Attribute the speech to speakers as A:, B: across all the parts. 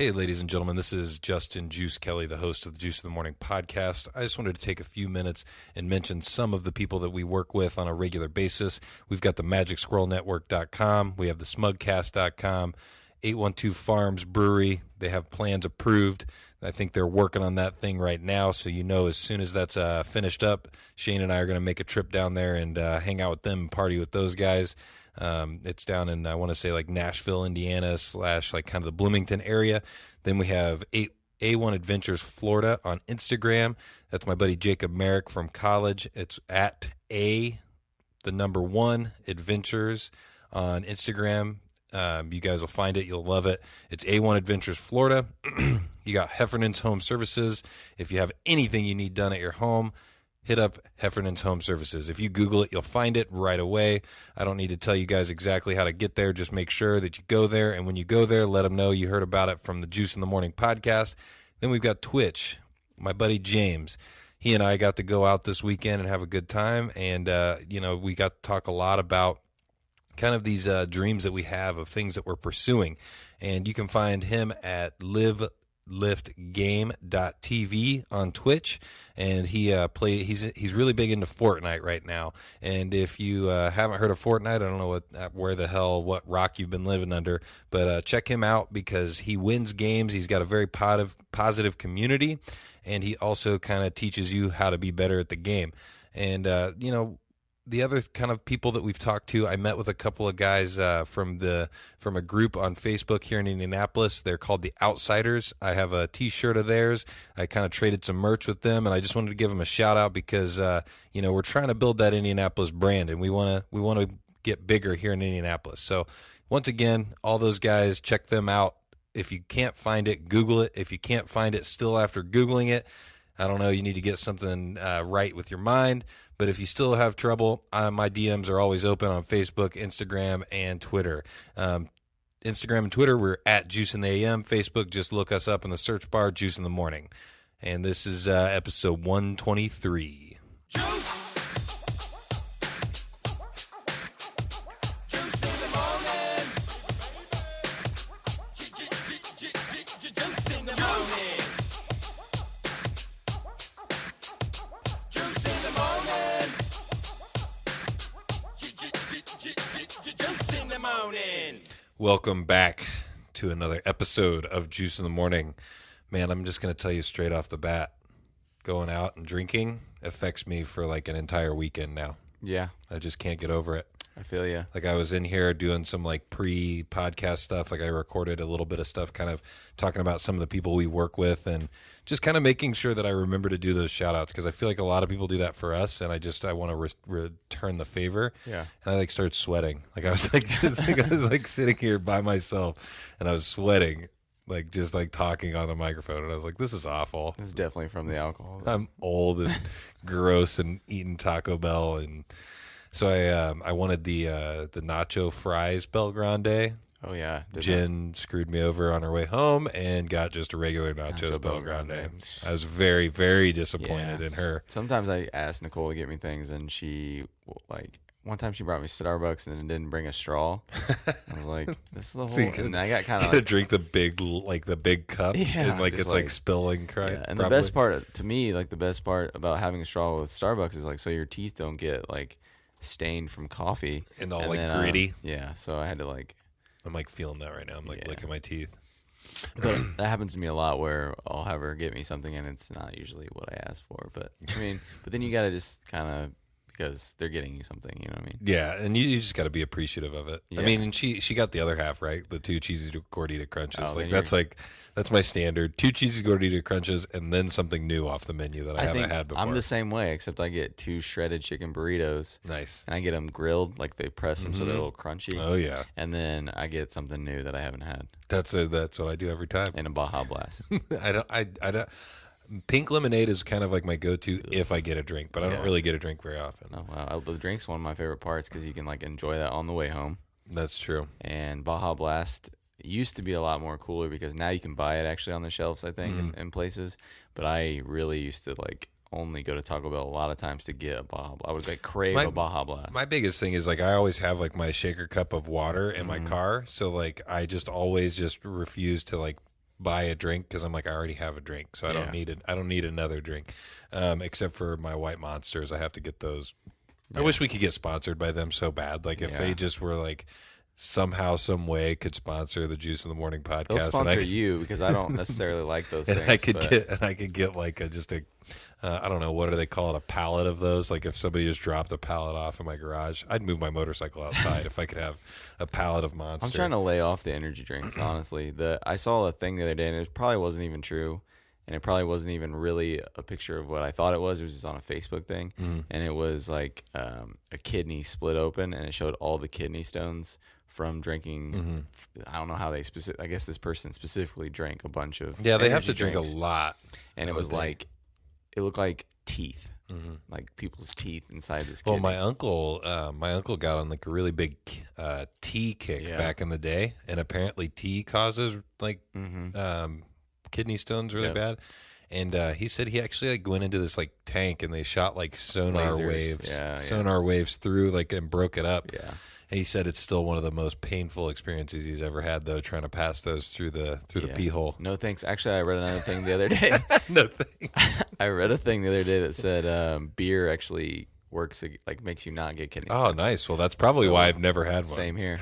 A: Hey, ladies and gentlemen, this is Justin Juice Kelly, the host of the Juice of the Morning podcast. I just wanted to take a few minutes and mention some of the people that we work with on a regular basis. We've got the MagicSquirrelNetwork.com. We have the SmugCast.com, 812 Farms Brewery. They have plans approved. I think they're working on that thing right now, so you know as soon as that's finished up, Shane and I are going to make a trip down there and hang out with them and party with those guys. It's down in, I want to say, like Nashville, Indiana, / like kind of the Bloomington area. Then we have A1 Adventures Florida on Instagram. That's my buddy Jacob Merrick from college. It's at the number 1 Adventures on Instagram. You guys will find it. You'll love it. It's A1 Adventures Florida. You got Heffernan's Home Services. If you have anything you need done at your home, hit up Heffernan's Home Services. If you Google it, you'll find it right away. I don't need to tell you guys exactly how to get there. Just make sure that you go there. And when you go there, let them know you heard about it from the Juice in the Morning podcast. Then we've got Twitch. My buddy James. He and I got to go out this weekend and have a good time. And, we got to talk a lot about kind of these dreams that we have of things that we're pursuing. And you can find him at liftgame.tv on Twitch, and he's really big into Fortnite right now. And if you haven't heard of Fortnite, I don't know what rock you've been living under, but check him out because he wins games. He's got a very positive community, and he also kind of teaches you how to be better at the game. And the other kind of people that we've talked to, I met with a couple of guys from a group on Facebook here in Indianapolis. They're called The Outsiders. I have a T-shirt of theirs. I kind of traded some merch with them, and I just wanted to give them a shout out because we're trying to build that Indianapolis brand, and we want to get bigger here in Indianapolis. So once again, all those guys, check them out. If you can't find it, Google it. If you can't find it still after Googling it, I don't know, you need to get something right with your mind. But if you still have trouble, my DMs are always open on Facebook, Instagram, and Twitter. Instagram and Twitter, we're at Juice in the AM. Facebook, just look us up in the search bar, Juice in the Morning. And this is episode 123. Juice! Welcome back to another episode of Juice in the Morning. Man, I'm just going to tell you straight off the bat, going out and drinking affects me for like an entire weekend now. Yeah. I just can't get over it.
B: I feel you.
A: Like I was in here doing some like pre-podcast stuff. Like I recorded a little bit of stuff kind of talking about some of the people we work with and just kind of making sure that I remember to do those shout outs because I feel like a lot of people do that for us and I want to return the favor. Yeah. And I like started sweating. Like I was like sitting here by myself and I was sweating. Like just like talking on the microphone and I was like, this is awful.
B: This is definitely from the alcohol.
A: I'm old and gross and eating Taco Bell and so I wanted the nacho fries Bel Grande.
B: Oh yeah,
A: Jen screwed me over on her way home and got just a regular nachos Bel Grande. I was very, very disappointed in her.
B: Sometimes I ask Nicole to get me things, and she one time she brought me Starbucks and then didn't bring a straw. I was like, "This is the whole." So and I got kind of
A: drink the big cup, and it's like spilling.
B: Yeah. And the best part to me, the best part about having a straw with Starbucks is so your teeth don't get stained from coffee
A: and all gritty.
B: So I had to
A: I'm feeling that right now. I'm licking my teeth.
B: But that happens to me a lot where I'll have her get me something and it's not usually what I asked for. But but then you got to just kind of, because they're getting you something, you know what I mean?
A: Yeah, and you just got to be appreciative of it. Yeah. I mean, and she got the other half, right? The 2 cheesy gordita crunches. That's my standard. 2 cheesy gordita crunches and then something new off the menu that I haven't had before.
B: I'm the same way, except I get 2 shredded chicken burritos.
A: Nice.
B: And I get them grilled, they press them so they're a little crunchy.
A: Oh yeah.
B: And then I get something new that I haven't had.
A: That's what I do every time.
B: And a Baja Blast.
A: I don't. Pink lemonade is kind of my go-to if I get a drink, but I don't really get a drink very often.
B: Oh, wow. The drink's one of my favorite parts because you can enjoy that on the way home.
A: That's true.
B: And Baja Blast used to be a lot more cooler because now you can buy it actually on the shelves, I think, in places. But I really used to only go to Taco Bell a lot of times to get a Baja Blast. I would crave a Baja Blast.
A: My biggest thing is I always have my shaker cup of water in my car, so I just always just refuse to buy a drink because I'm like, I already have a drink, so I don't need it. I don't need another drink, except for my White Monsters. I have to get those. I wish we could get sponsored by them so bad. Like if they just were like somehow, some way could sponsor the Juice in the Morning podcast.
B: They'll sponsor you because I don't necessarily like those
A: and
B: things.
A: I could get like I don't know, what do they call it? A pallet of those. Like if somebody just dropped a pallet off in my garage, I'd move my motorcycle outside if I could have a pallet of Monster.
B: I'm trying to lay off the energy drinks, honestly. I saw a thing the other day, and it probably wasn't even true. And it probably wasn't even really a picture of what I thought it was. It was just on a Facebook thing. And it was like a kidney split open, and it showed all the kidney stones from drinking. I don't know how they I guess this person specifically drank a bunch of
A: they have to
B: drinks.
A: drink a lot.
B: And it was like, it looked like teeth. Like people's teeth inside this kidney.
A: Well, my uncle got on like a really big tea kick back in the day, and apparently tea causes like kidney stones really bad. And he said he actually like went into this like tank, and they shot like sonar waves through like and broke it up. Yeah. And he said it's still one of the most painful experiences he's ever had, though, trying to pass those through the pee hole.
B: No thanks. Actually, I read another thing the other day.
A: No thanks.
B: I read a thing the other day that said beer actually works, like makes you not get kidney stones.
A: Oh, nice. Well, that's probably why I've never had one.
B: Same here.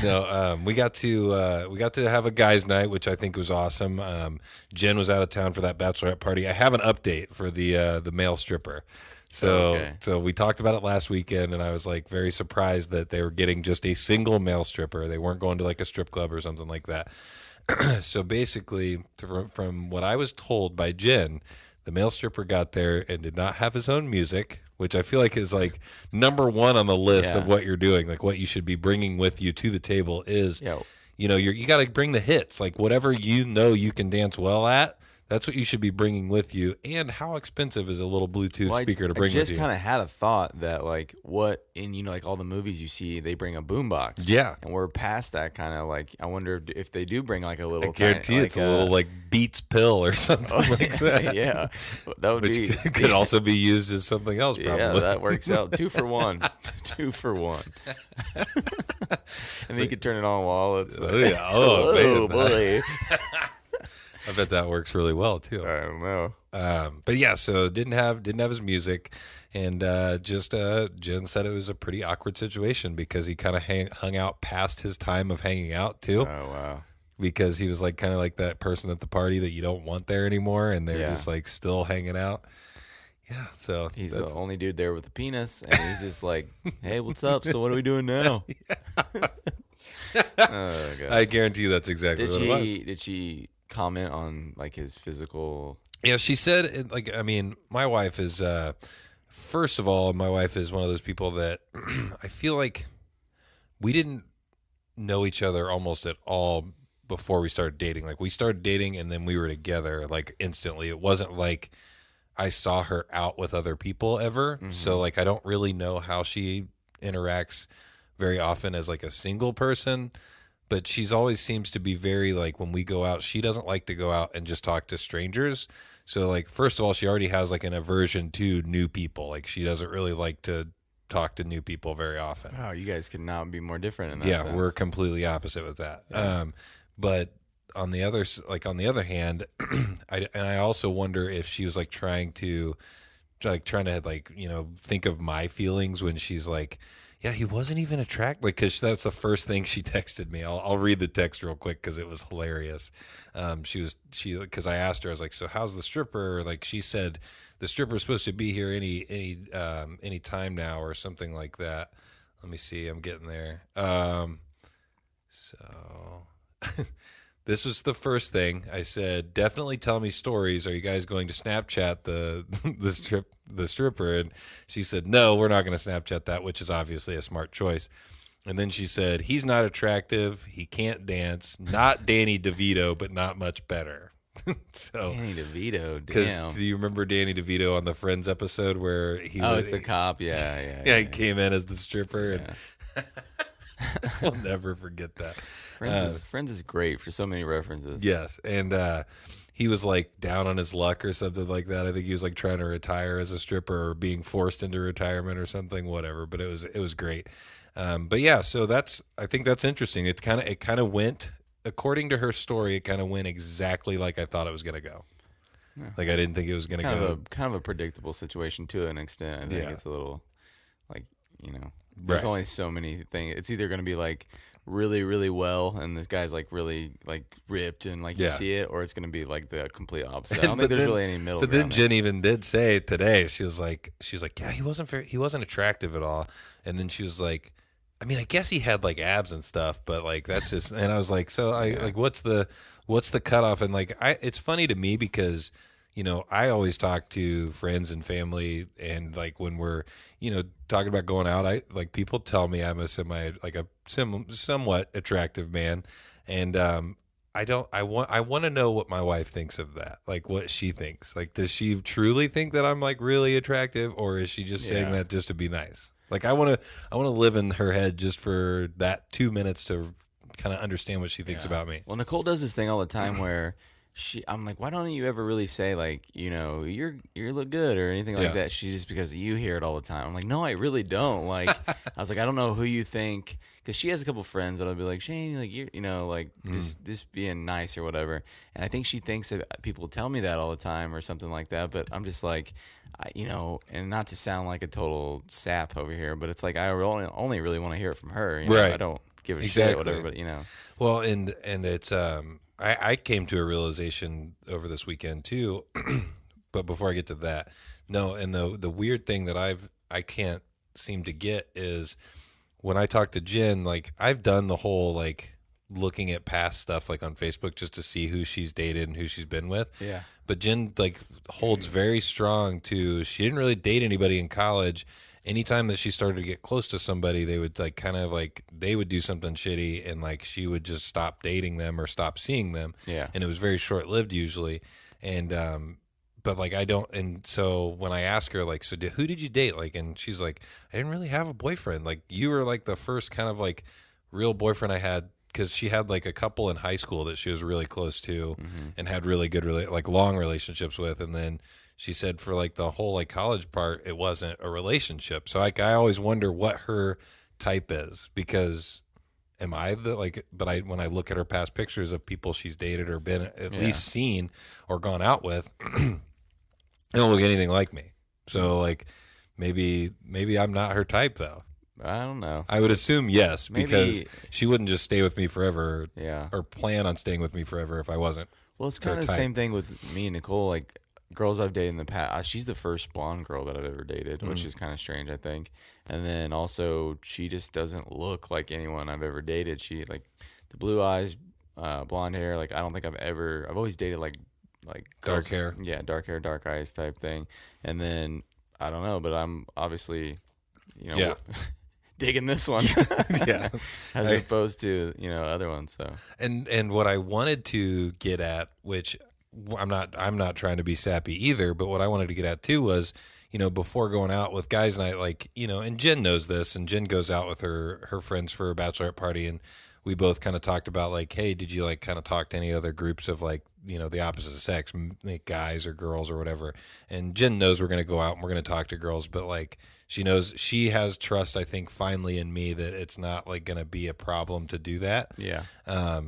A: No, we got to have a guys' night, which I think was awesome. Jen was out of town for that bachelorette party. I have an update for the male stripper. So we talked about it last weekend, and I was like very surprised that they were getting just a single male stripper. They weren't going to like a strip club or something like that. So basically, from what I was told by Jen, the male stripper got there and did not have his own music, which I feel like is like number one on the list of what you're doing. Like what you should be bringing with you to the table is, you got to bring the hits, like whatever you can dance well at. That's what you should be bringing with you. And how expensive is a little Bluetooth speaker to bring with you? I
B: just kind of had a thought that like what in like all the movies you see, they bring a boombox.
A: Yeah.
B: And we're past that kind of like, I wonder if they do bring like a little.
A: I guarantee it's a little like Beats pill or something like that.
B: Yeah. That would be.
A: Could also be used as something else probably.
B: Yeah, that works out. 2 for 1. 2 for 1. And then you could turn it on while it's like,
A: oh
B: boy.
A: I bet that works really well too.
B: I don't know.
A: But yeah, so didn't have his music, and Jen said it was a pretty awkward situation because he kind of hung out past his time of hanging out too.
B: Oh wow.
A: Because he was like kind of like that person at the party that you don't want there anymore, and they're just like still hanging out. Yeah, so
B: he's the only dude there with a penis, and he's just like, "Hey, what's up? So what are we doing now?" Oh, God.
A: I guarantee you that's exactly what it was.
B: Did she comment on like his physical?
A: Yeah, she said my wife is first of all, my wife is one of those people that I feel like we didn't know each other almost at all before we started dating. Like we started dating and then we were together like instantly. It wasn't like I saw her out with other people ever. So like I don't really know how she interacts very often as like a single person. But she's always seems to be very like when we go out, she doesn't like to go out and just talk to strangers. So like, first of all, she already has like an aversion to new people. Like she doesn't really like to talk to new people very often.
B: Wow, you guys could not be more different in that sense.
A: We're completely opposite with that. Yeah. But on the other hand, I also wonder if she was like trying to think of my feelings when she's like, yeah, he wasn't even attractive. Like, because that's the first thing she texted me. I'll read the text real quick because it was hilarious. Because I asked her, I was like, so how's the stripper? Like, she said the stripper's supposed to be here any time now or something like that. Let me see. I'm getting there. So this was the first thing I said. Definitely tell me stories. Are you guys going to Snapchat the stripper? And she said, no, we're not going to Snapchat that, which is obviously a smart choice. And then she said, he's not attractive. He can't dance. Not Danny DeVito, but not much better. So
B: Danny DeVito, damn.
A: Because do you remember Danny DeVito on the Friends episode where
B: it's the cop? Yeah.
A: He came in as the stripper. And I'll never forget that.
B: Friends is great for so many references.
A: Yes, and he was like down on his luck or something like that. I think he was like trying to retire as a stripper or being forced into retirement or something, whatever. But it was great. But yeah, so I think that's interesting. It kind of went according to her story, it kind of went exactly like I thought it was going to go. Yeah. Like I didn't think it was going to go.
B: Kind of a predictable situation to an extent. I think it's a little like, there's
A: right.
B: only so many things. It's either going to be like really, really well, and this guy's like really like ripped and like you see it, or it's going to be like the complete opposite. I don't think there's really any middle ground.
A: But then Jen even did say today, she was like, yeah, he wasn't attractive at all. And then she was like, I mean, I guess he had like abs and stuff, but like that's just. And I was like, so like, what's the cutoff? And like, it's funny to me because, I always talk to friends and family, and like when we're, talking about going out, people tell me I'm a somewhat attractive man, and I want to know what my wife thinks of that, like what she thinks. Like, does she truly think that I'm like really attractive, or is she just saying that just to be nice? Like, I want to live in her head just for that 2 minutes to kind of understand what she thinks about me.
B: Well, Nicole does this thing all the time where I'm like, why don't you ever really say like, you look good or anything like that? She's just, because you hear it all the time. I'm like, no, I really don't. Like, I was like, I don't know who you think, because she has a couple friends that'll be like, Shane, like this being nice or whatever. And I think she thinks that people tell me that all the time or something like that. But I'm just like, and not to sound like a total sap over here, but it's like I only really want to hear it from her.
A: Right.
B: I don't give a shit or whatever. But
A: Well, and it's I came to a realization over this weekend too, but before I get to that, and the weird thing that I can't seem to get is when I talk to Jen, like I've done the whole like looking at past stuff like on Facebook just to see who she's dated and who she's been with.
B: Yeah.
A: But Jen like holds very strong to, she didn't really date anybody in college. Anytime that she started to get close to somebody, they would like kind of like they would do something shitty, and like she would just stop dating them or stop seeing them.
B: Yeah.
A: And it was very short lived usually. And but like I don't, and so when I ask her like, so who did you date? Like, and she's like, I didn't really have a boyfriend. Like you were like the first kind of like real boyfriend I had, because she had like a couple in high school that she was really close to and had really good like long relationships with, and then she said for like the whole like college part, it wasn't a relationship. So like I always wonder what her type is, because am I the like? But when I look at her past pictures of people she's dated or been at least seen or gone out with, they don't look anything like me. So like maybe I'm not her type though.
B: I don't know.
A: I would assume yes, because she wouldn't just stay with me forever, or plan on staying with me forever if I wasn't.
B: Well, it's kind of the same thing with me and Nicole. Like girls I've dated in the past, she's the first blonde girl that I've ever dated, which is kind of strange, I think. And then also, she just doesn't look like anyone I've ever dated. She like the blue eyes, blonde hair. Like I don't think I've always dated like
A: dark hair.
B: Yeah, dark hair, dark eyes type thing. And then I don't know, but I'm obviously, digging this one, as opposed to other ones. So
A: and what I wanted to get at, which I'm not trying to be sappy either, but what I wanted to get at too was, before going out with guys night, like, and Jen knows this, and Jen goes out with her friends for a bachelorette party, and we both kind of talked about like, hey, did you like kind of talk to any other groups of like, the opposite sex, like guys or girls or whatever? And Jen knows we're going to go out and we're going to talk to girls, but like, she knows she has trust, I think, finally in me, that it's not like going to be a problem to do that.
B: Yeah.
A: I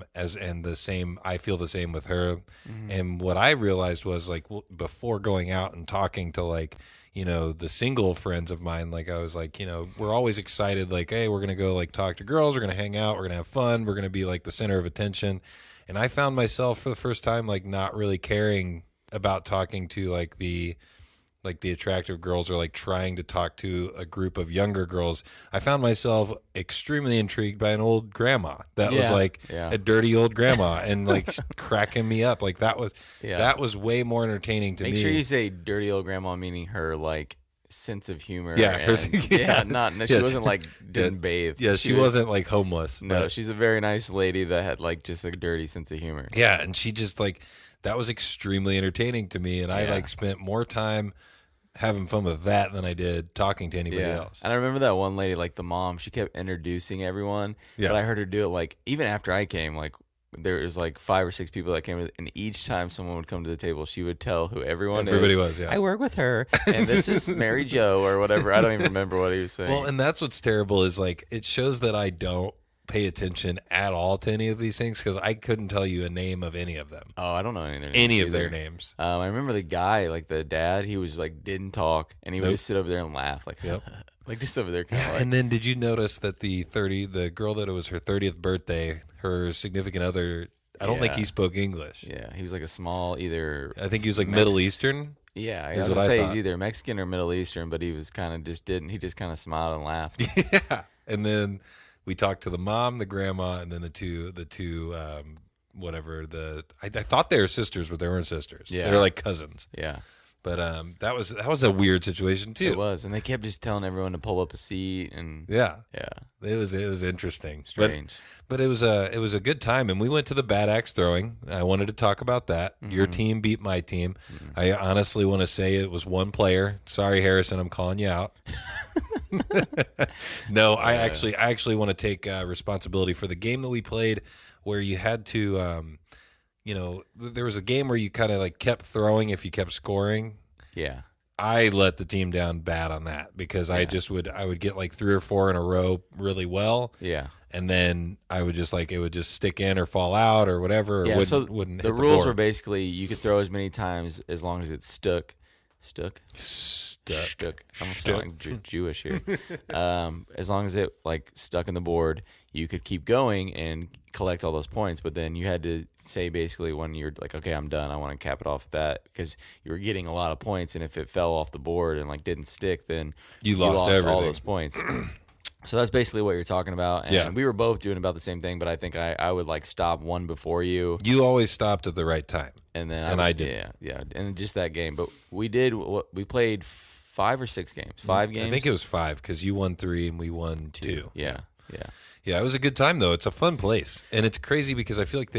A: feel the same with her. Mm-hmm. And what I realized was like before going out and talking to like, the single friends of mine, like I was like, we're always excited. Like, hey, we're going to go like talk to girls. We're going to hang out. We're going to have fun. We're going to be like the center of attention. And I found myself for the first time, like not really caring about talking to like the attractive girls, or like trying to talk to a group of younger girls. I found myself extremely intrigued by an old grandma that was like a dirty old grandma and like cracking me up. Like that was way more entertaining to me.
B: Make sure you say dirty old grandma, meaning her like sense of humor.
A: Yeah.
B: She wasn't like didn't bathe.
A: Yeah. She wasn't like homeless.
B: No, she's a very nice lady that had like just a dirty sense of humor.
A: Yeah. And she just like, that was extremely entertaining to me. And I like spent more time having fun with that than I did talking to anybody else.
B: And I remember that one lady, like the mom, she kept introducing everyone. Yeah. But I heard her do it like, even after I came, like there was like 5 or 6 people that came, and each time someone would come to the table, she would tell who everybody
A: was. Yeah.
B: I work with her, and this is Mary Jo or whatever. I don't even remember what he was saying.
A: Well, and that's what's terrible is like, it shows that I don't pay attention at all to any of these things because I couldn't tell you a name of any of them.
B: Oh, I don't know any
A: of their names.
B: I remember the guy, like the dad, he was like didn't talk, and he would just sit over there and laugh, like, like just over there.
A: Yeah, and then did you notice that the girl that it was her 30th birthday, her significant other, I don't think he spoke English.
B: Yeah, he was like a small I
A: think he was like Middle Eastern.
B: Yeah, I was gonna say he's either Mexican or Middle Eastern, but he was kind of he just kind of smiled and laughed.
A: Yeah, and then we talked to the mom, the grandma, and then the two whatever I thought they were sisters, but they weren't sisters.
B: Yeah,
A: they're like cousins.
B: Yeah,
A: but that was a weird situation too.
B: It was, and they kept just telling everyone to pull up a seat, and
A: it was interesting,
B: strange.
A: But it was a good time, and we went to the bad axe throwing. I wanted to talk about that. Mm-hmm. Your team beat my team. Mm-hmm. I honestly want to say it was one player. Sorry, Harrison, I'm calling you out. No, I actually want to take responsibility for the game that we played, where you had to, there was a game where you kind of like kept throwing if you kept scoring.
B: Yeah.
A: I let the team down bad on that because I would get like 3 or 4 in a row really well.
B: Yeah.
A: And then I would just it would just stick in or fall out or whatever. Or wouldn't hit the
B: rules
A: board.
B: were basically you could throw as many times as long as it stuck. I'm sounding Jewish here. As long as it like stuck in the board, you could keep going and collect all those points. But then you had to say basically when you're like, okay, I'm done. I want to cap it off at that because you were getting a lot of points, and if it fell off the board and like didn't stick, then
A: you lost everything.
B: All those points. So that's basically what you're talking about. And we were both doing about the same thing, but I think I would like stop one before you.
A: You always stopped at the right time.
B: And then I did. Yeah. And just that game. But we played 5 or 6 games. 5 games?
A: I think it was 5 because you won 3 and we won 2.
B: Yeah.
A: Yeah, it was a good time though. It's a fun place. And it's crazy because I feel like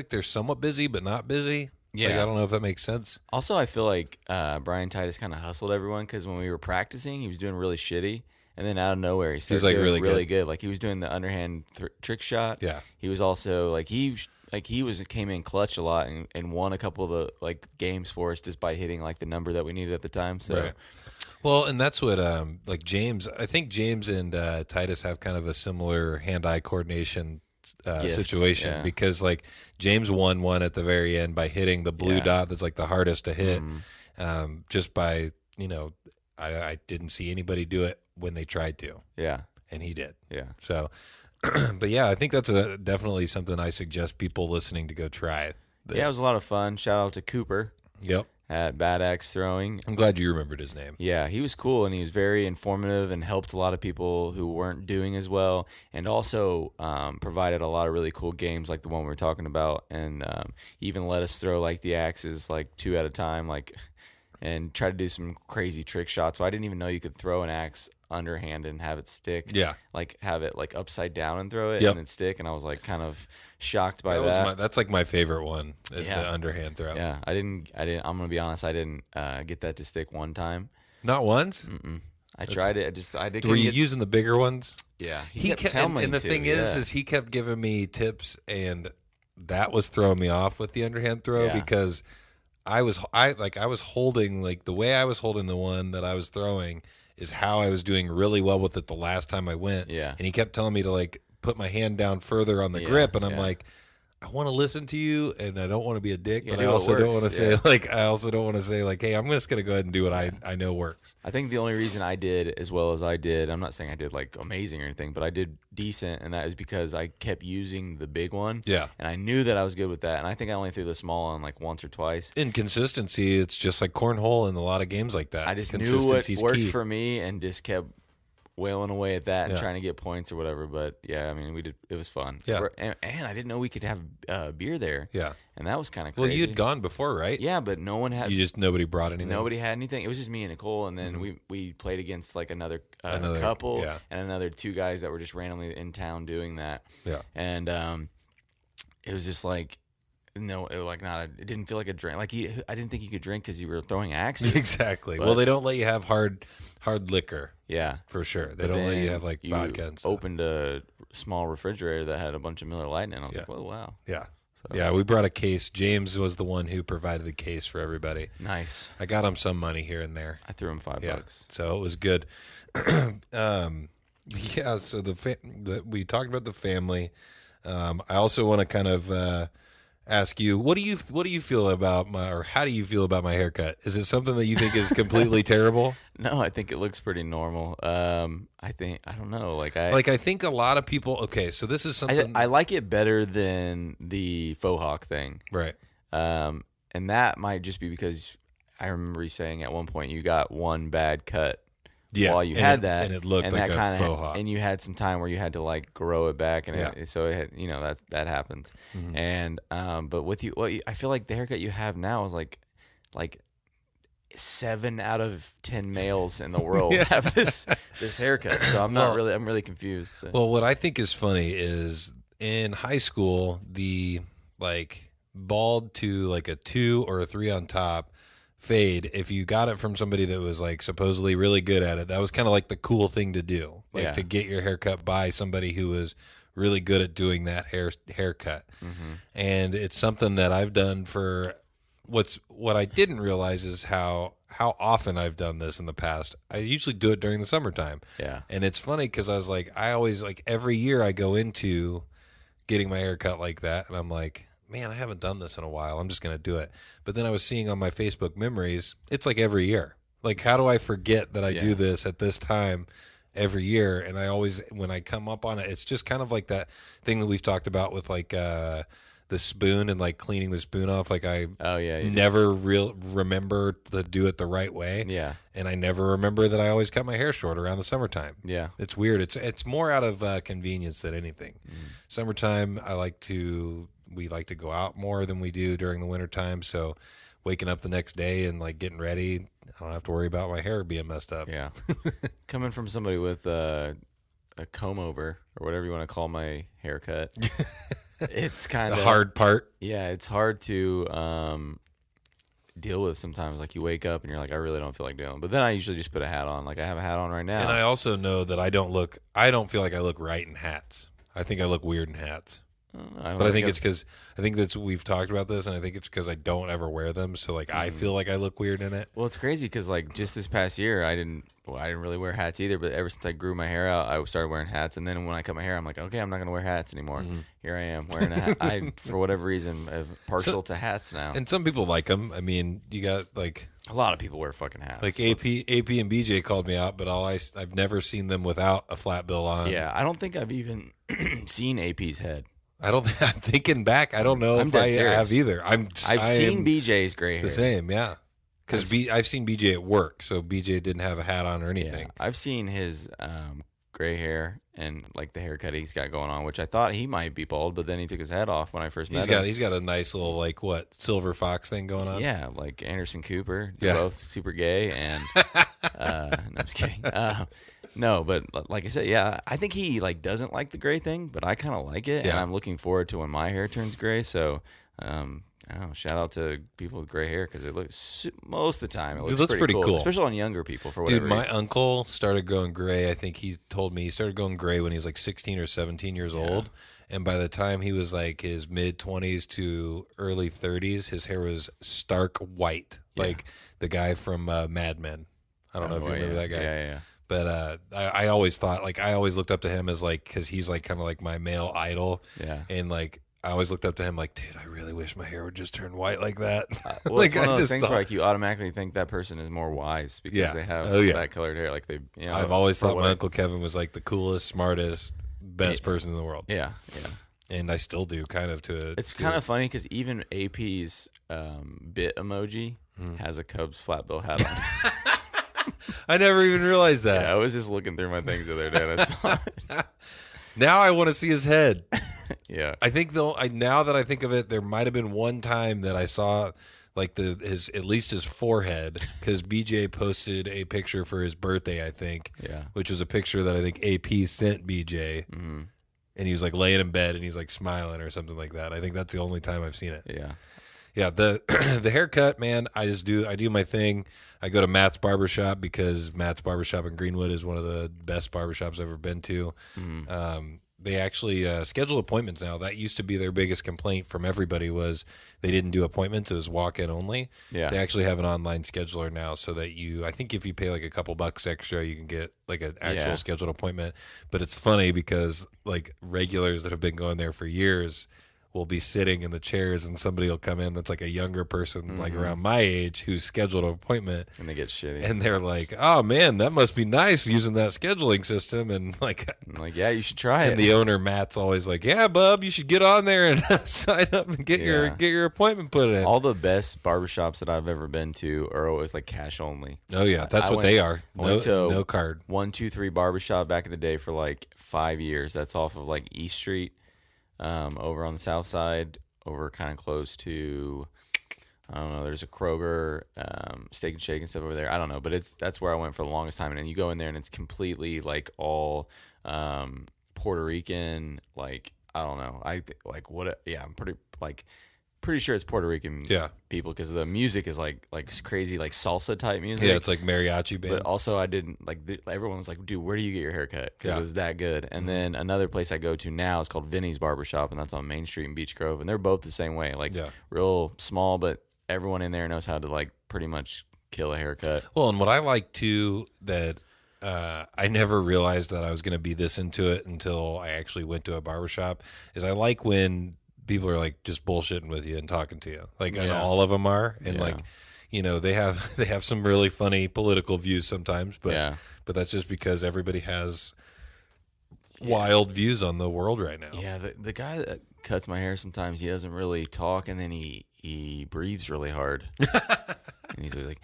A: they're somewhat busy but not busy. Yeah. Like, I don't know if that makes sense.
B: Also, I feel like Brian Titus kind of hustled everyone because when we were practicing, he was doing really shitty. And then out of nowhere, he started doing really good. Like he was doing the underhand trick shot.
A: Yeah.
B: He was also like came in clutch a lot and won a couple of the like games for us just by hitting like the number that we needed at the time. So,
A: right. Well, and that's what like James. I think James and Titus have kind of a similar hand-eye coordination situation because like James won one at the very end by hitting the blue dot that's like the hardest to hit. Mm-hmm. Just by I didn't see anybody do it when they tried to.
B: Yeah.
A: And he did.
B: Yeah.
A: So, but yeah, I think that's definitely something I suggest people listening to go try.
B: Yeah, it was a lot of fun. Shout out to Cooper.
A: Yep.
B: At Bad Axe Throwing.
A: I'm glad you remembered his name.
B: Yeah, he was cool, and he was very informative and helped a lot of people who weren't doing as well, and also provided a lot of really cool games like the one we were talking about, and even let us throw like the axes like 2 at a time, like, and try to do some crazy trick shots. So I didn't even know you could throw an axe underhand and have it stick.
A: Yeah.
B: Like have it like upside down and throw it
A: and
B: then stick, and I was like kind of shocked by that.
A: That's like my favorite one is the underhand throw.
B: Yeah, I didn't. I'm gonna be honest. I didn't get that to stick one time.
A: Not once.
B: I tried it. I did.
A: Were you using the bigger ones?
B: Yeah.
A: He kept telling me and the thing is he kept giving me tips, and that was throwing me off with the underhand throw because I was holding like the way I was holding the one that I was throwing is how I was doing really well with it the last time I went.
B: Yeah.
A: And he kept telling me to like put my hand down further on the grip, and I'm like, I want to listen to you, and I don't want to be a dick, but I also don't want to say like, hey, I'm just gonna go ahead and do what I know works.
B: I think the only reason I did as well as I did, I'm not saying I did like amazing or anything, but I did decent, and that is because I kept using the big one.
A: Yeah.
B: And I knew that I was good with that, and I think I only threw the small one like once or twice.
A: Inconsistency, it's just like cornhole in a lot of games like that.
B: I just knew what worked for me and just kept wailing away at that and trying to get points or whatever. But yeah, I mean, we did. It was fun.
A: Yeah,
B: and I didn't know we could have beer there.
A: Yeah,
B: and that was kind of crazy.
A: Well, you had gone before, right?
B: Yeah, but no one had.
A: Nobody brought anything.
B: Nobody had anything. It was just me and Nicole, and then we played against like another couple and another 2 guys that were just randomly in town doing that.
A: Yeah,
B: and it was just like. No, it was like not. It didn't feel like a drink. Like I didn't think you could drink because you were throwing axes.
A: Exactly. Well, they don't let you have hard liquor.
B: Yeah,
A: for sure. They don't let you have like vodka and stuff.
B: Opened a small refrigerator that had a bunch of Miller Lite in it. I was like, oh wow.
A: Yeah. So, we brought a case. James was the one who provided the case for everybody.
B: Nice.
A: I got him some money here and there.
B: I threw him $5.
A: So it was good. Yeah, so we talked about the family. I also want to kind of ask you, what do you feel about or how do you feel about my haircut? Is it something that you think is completely terrible?
B: No, I think it looks pretty normal. I don't know.
A: I think a lot of people. Okay, so this is something
B: I like it better than the faux hawk thing,
A: right?
B: And that might just be because I remember you saying at one point you got one bad cut.
A: Yeah,
B: while you had that,
A: and it looked like a faux hawk,
B: and you had some time where you had to like grow it back, and
A: yeah.
B: so it had, that happens. Mm-hmm. And but with you, I feel like the haircut you have now is like 7 out of 10 males in the world have this haircut. So I'm really confused.
A: Well, what I think is funny is in high school, the bald to like a 2 or a 3 on top fade, if you got it from somebody that was like supposedly really good at it, that was kind of like the cool thing to do, to get your haircut by somebody who was really good at doing that haircut. Mm-hmm. And it's something that I've done for what I didn't realize is how often I've done this in the past. I usually do it during the summertime.
B: Yeah.
A: And it's funny because I was like, I always every year I go into getting my hair cut like that, and I'm like, man, I haven't done this in a while. I'm just going to do it. But then I was seeing on my Facebook memories, it's like every year. Like, how do I forget that I do this at this time every year? And I always, when I come up on it, it's just kind of like that thing that we've talked about with the spoon and like cleaning the spoon off. Like I never remember to do it the right way.
B: Yeah.
A: And I never remember that I always cut my hair short around the summertime.
B: Yeah.
A: It's weird. It's more out of convenience than anything. Summertime, we like to go out more than we do during the wintertime. So waking up the next day and like getting ready, I don't have to worry about my hair being messed up.
B: Yeah. Coming from somebody with a comb over or whatever you want to call my haircut, it's kind of
A: the hard part.
B: Yeah, it's hard to deal with sometimes. Like you wake up and you're like, I really don't feel like doing it. But then I usually just put a hat on. Like I have a hat on right now.
A: And I also know that I don't feel like I look right in hats. I think I look weird in hats. I think it's because we've talked about this, and I think it's because I don't ever wear them, so I feel like I look weird in it.
B: Well, it's crazy because just this past year, I didn't really wear hats either. But ever since I grew my hair out, I started wearing hats, and then when I cut my hair, I'm like, okay, I'm not gonna wear hats anymore. Mm-hmm. Here I am wearing a hat. I, for whatever reason, am partial to hats now.
A: And some people like them. I mean, you got
B: a lot of people wear fucking hats.
A: Like AP and BJ called me out, but I've never seen them without a flat bill on.
B: Yeah, I don't think I've even seen AP's head.
A: I'm thinking back. I don't know if I have either. I've
B: seen BJ's gray hair.
A: The same, yeah. Because I've seen BJ at work, so BJ didn't have a hat on or anything.
B: Yeah, I've seen his gray hair and the haircut he's got going on, which I thought he might be bald, but then he took his head off when I first met him.
A: He's got a nice little silver fox thing going on.
B: Yeah, like Anderson Cooper. They're both super gay, and no, I'm just kidding. No, but like I said, yeah, I think he doesn't like the gray thing, but I kind of like it, and I'm looking forward to when my hair turns gray. So, I don't know, shout out to people with gray hair because it looks most of the time it looks pretty cool, especially on younger people for whatever reason.
A: My uncle started going gray. I think he told me he started going gray when he was 16 or 17 years old, and by the time he was his mid 20s to early 30s, his hair was stark white, like the guy from Mad Men. I don't know if you remember that guy.
B: Yeah.
A: But I always thought I always looked up to him as because he's kind of my male idol.
B: Yeah.
A: And I always looked up to him dude, I really wish my hair would just turn white like that.
B: Well, it's one of those things where you automatically think that person is more wise because they have that colored hair.
A: I've always thought my Uncle Kevin was the coolest, smartest, best person in the world.
B: Yeah.
A: And I still do kind of to it.
B: It's kind of funny because even AP's bit emoji has a Cubs flat bill hat on.
A: I never even realized that.
B: Yeah, I was just looking through my things the other day and I saw it.
A: Now I want to see his head.
B: Yeah.
A: I think now that I think of it, there might have been one time that I saw at least his forehead, because BJ posted a picture for his birthday, I think.
B: Yeah.
A: Which was a picture that I think AP sent BJ. Mm-hmm. And he was laying in bed and he's smiling or something like that. I think that's the only time I've seen it.
B: Yeah.
A: Yeah, the haircut, man, I do my thing. I go to Matt's Barbershop because Matt's Barbershop in Greenwood is one of the best barbershops I've ever been to. Mm-hmm. they actually schedule appointments now. That used to be their biggest complaint from everybody was they didn't do appointments. It was walk-in only.
B: Yeah.
A: They actually have an online scheduler now so that I think if you pay like a couple bucks extra, you can get like an actual scheduled appointment. But it's funny because like regulars that have been going there for years will be sitting in the chairs and somebody will come in that's like a younger person like around my age who's scheduled an appointment
B: and they get shitty
A: and they're like, oh man, that must be nice using that scheduling system. And like
B: yeah, you should try it.
A: And the owner Matt's always like, yeah, bub, you should get on there and sign up and get your appointment put in.
B: All the best barbershops that I've ever been to are always like cash only.
A: Oh yeah, that's what they are. No card.
B: 123 barbershop back in the day for like 5 years. That's off of like East Street. Over on the south side, over kind of close to, I don't know, there's a Kroger, Steak and Shake and stuff over there. I don't know, but that's where I went for the longest time. And then you go in there and it's completely like all Puerto Rican, like, I don't know. I'm pretty sure it's Puerto Rican people because the music is like crazy, like salsa type music.
A: Yeah, it's like mariachi band.
B: But also I didn't everyone was like, dude, where do you get your haircut? Because it was that good. And then another place I go to now is called Vinny's Barbershop, and that's on Main Street in Beach Grove, and they're both the same way, like real small, but everyone in there knows how to like pretty much kill a haircut.
A: Well, and what I like too that I never realized that I was going to be this into it until I actually went to a barbershop is I like when people are like just bullshitting with you and talking to you, like and all of them are, and like, you know, they have some really funny political views sometimes, but that's just because everybody has wild views on the world right now.
B: Yeah, the guy that cuts my hair sometimes, he doesn't really talk, and then he breathes really hard, and he's always like,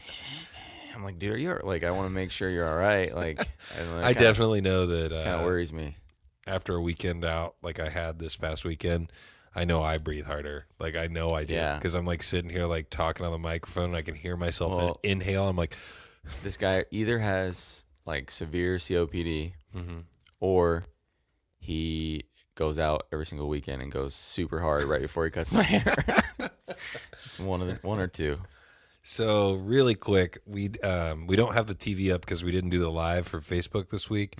B: I'm like, dude, are you like? I want to make sure you're all right. Like,
A: I definitely know that
B: kind of worries me.
A: After a weekend out, like I had this past weekend, I know I breathe harder. Like I know I do because I'm like sitting here like talking on the microphone and I can hear myself inhale. I'm like,
B: this guy either has like severe COPD or he goes out every single weekend and goes super hard right before he cuts my hair. It's one or two.
A: So really quick, we don't have the TV up because we didn't do the live for Facebook this week.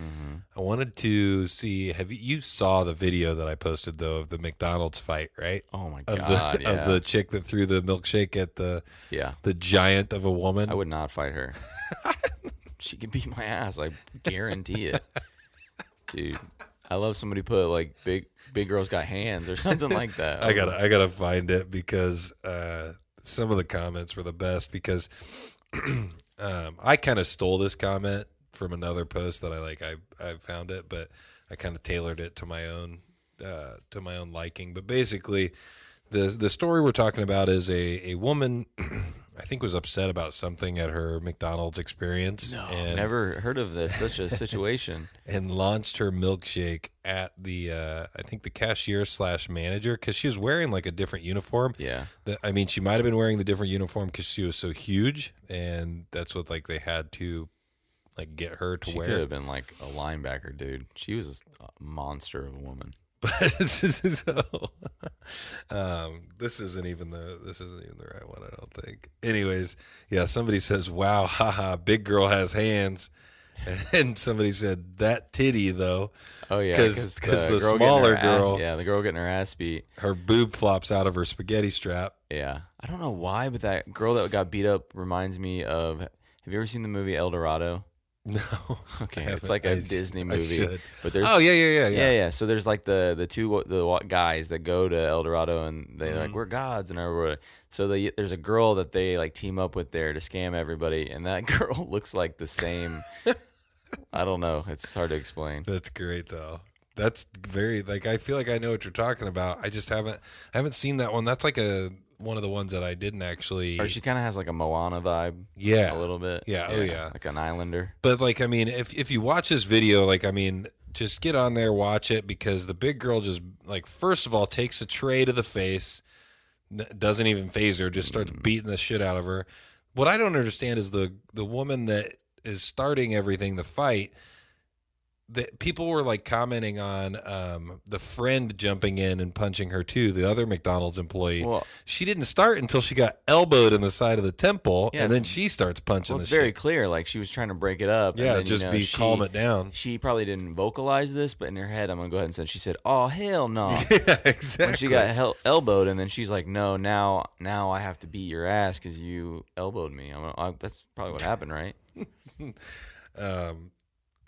A: I wanted to see, you saw the video that I posted though of the McDonald's fight, right?
B: Oh my god!
A: Of the chick that threw the milkshake at the giant of a woman.
B: I would not fight her. She could beat my ass. I guarantee it, dude. I love somebody put like big girls got hands or something like that.
A: I gotta find it because some of the comments were the best because I kind of stole this comment from another post that I found it, but I kind of tailored it to my own liking. But basically, the story we're talking about is a woman I think was upset about something at her McDonald's experience.
B: No, never heard of this, such a situation.
A: And launched her milkshake at the, I think the cashier / manager, because she was wearing like a different uniform.
B: Yeah.
A: I mean, she might have been wearing the different uniform because she was so huge, and that's what like they had to like get her to wear.
B: She could have been like a linebacker, dude. She was a monster of a woman.
A: But this isn't even the right one, I don't think. Anyways, yeah, somebody says, "Wow, haha, big girl has hands," and somebody said that titty though.
B: Oh yeah,
A: because the smaller girl,
B: the girl getting her ass beat,
A: her boob flops out of her spaghetti strap.
B: Yeah, I don't know why, but that girl that got beat up reminds me of. Have you ever seen the movie El Dorado?
A: No.
B: Okay, it's like a Disney movie. But there's
A: yeah.
B: So there's like the two guys that go to El Dorado and they're like, we're gods and everybody. So there's a girl that they like team up with there to scam everybody, and that girl looks like the same. I don't know. It's hard to explain.
A: That's great though. That's very like I feel like I know what you're talking about. I just haven't seen that one. That's like one of the ones that I didn't actually.
B: Or she kind of has like a Moana vibe.
A: Yeah.
B: A little bit.
A: Yeah. Oh yeah.
B: Like an islander.
A: But like, I mean, if you watch this video, like, I mean, just get on there, watch it, because the big girl just like, first of all, takes a tray to the face, doesn't even phase her, just starts beating the shit out of her. What I don't understand is the woman that is starting everything, the fight, people were like commenting on the friend jumping in and punching her too. The other McDonald's employee, she didn't start until she got elbowed in the side of the temple, and then she starts punching.
B: It's very clear, like she was trying to break it up.
A: Yeah,
B: and then,
A: calm it down.
B: She probably didn't vocalize this, but in her head, I'm gonna go ahead and say she said, "Oh hell no!"
A: Yeah, exactly.
B: When she got elbowed, and then she's like, "No, now I have to beat your ass because you elbowed me." That's probably what happened, right?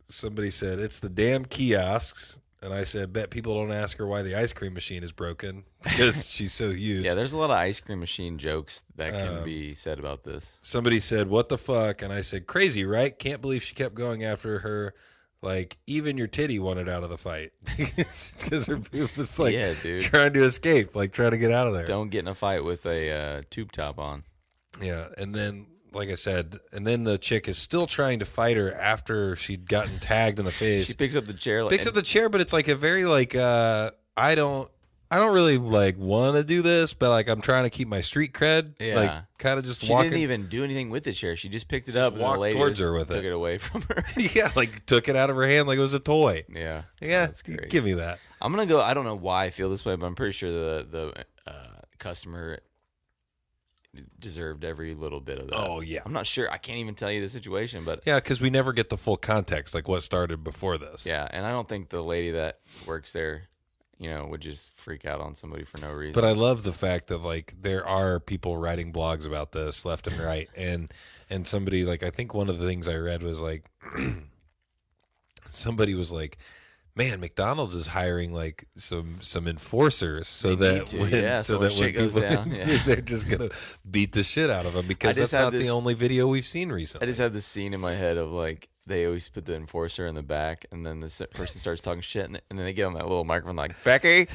A: Somebody said, it's the damn kiosks. And I said, bet people don't ask her why the ice cream machine is broken because she's so huge.
B: Yeah, there's a lot of ice cream machine jokes that can be said about this.
A: Somebody said, what the fuck? And I said, crazy, right? Can't believe she kept going after her. Like, even your titty wanted out of the fight. Because her boob was like trying to escape, like trying to get out of there.
B: Don't get in a fight with a tube top on.
A: Yeah, and then... like I said, and then the chick is still trying to fight her after she'd gotten tagged in the face.
B: She picks up the chair.
A: But it's like a very like I don't really like want to do this, but like I'm trying to keep my street cred. Yeah, like kind of just.
B: She didn't even do anything with the chair. She just picked it up and walked towards her with it. Took it away from her.
A: Yeah, like took it out of her hand like it was a toy.
B: Yeah,
A: that's great. Give me that.
B: I'm gonna go. I don't know why I feel this way, but I'm pretty sure the customer deserved every little bit of that.
A: Oh yeah,
B: I'm not sure. I can't even tell you the situation, but
A: yeah, because we never get the full context, like what started before this.
B: Yeah, and I don't think the lady that works there, would just freak out on somebody for no reason.
A: But I love the fact that like there are people writing blogs about this left and right, and somebody like I think one of the things I read was like somebody was like, man, McDonald's is hiring like some enforcers so that when
B: shit goes down,
A: they're just gonna beat the shit out of them because that's not the only video we've seen recently.
B: I just have this scene in my head of like they always put the enforcer in the back, and then the person starts talking shit, and then they get on that little microphone like Becky,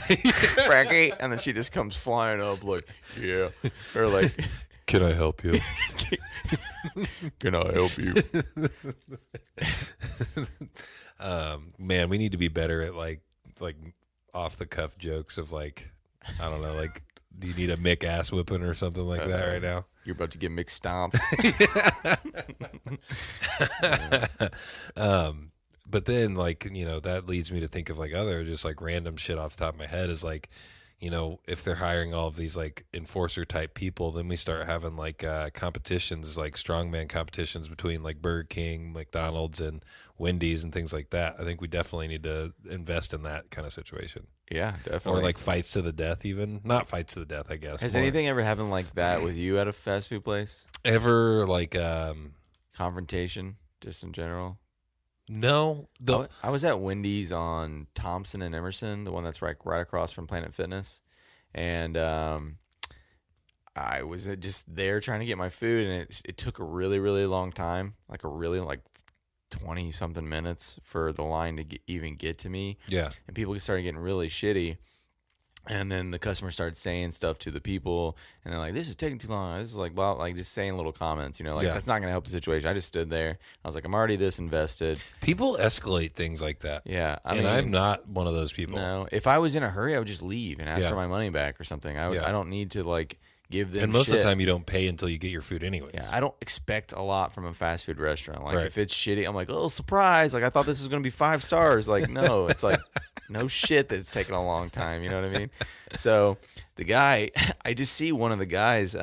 B: Becky, and then she just comes flying up like yeah, or like,
A: can I help you?
B: Can I help you?
A: Man, we need to be better at like off the cuff jokes of like, I don't know, like, do you need a Mick ass whipping or something like that right now?
B: You're about to get Mick stomped.
A: But then like, that leads me to think of like other just like random shit off the top of my head is like, if they're hiring all of these like enforcer type people, then we start having like competitions, like strongman competitions between like Burger King, McDonald's, and Wendy's and things like that. I think we definitely need to invest in that kind of situation.
B: Yeah, definitely.
A: Or like fights to the death, even not fights to the death, I guess.
B: Has anything ever happened like that with you at a fast food place?
A: Ever like
B: confrontation, just in general?
A: No,
B: I was at Wendy's on Thompson and Emerson, the one that's right across from Planet Fitness, and I was just there trying to get my food, and it took a really, really long time, like 20 something minutes for the line to even get to me.
A: Yeah,
B: and people started getting really shitty. And then the customer started saying stuff to the people, and they're like, "This is taking too long. This is like, well, like just saying little comments, that's not gonna help the situation." I just stood there. I was like, "I'm already this invested."
A: People escalate things like that.
B: Yeah,
A: I mean, I'm not one of those people.
B: No, if I was in a hurry, I would just leave and ask for my money back or something. I don't need to like give them.
A: And most
B: shit.
A: of the time, you don't pay until you get your food anyways.
B: Yeah, I don't expect a lot from a fast food restaurant. Like if it's shitty, I'm like, "Oh, surprise!" Like I thought this was gonna be 5 stars. Like no, it's like. No shit that it's taken a long time, you know what I mean? So the guy, I just see one of the guys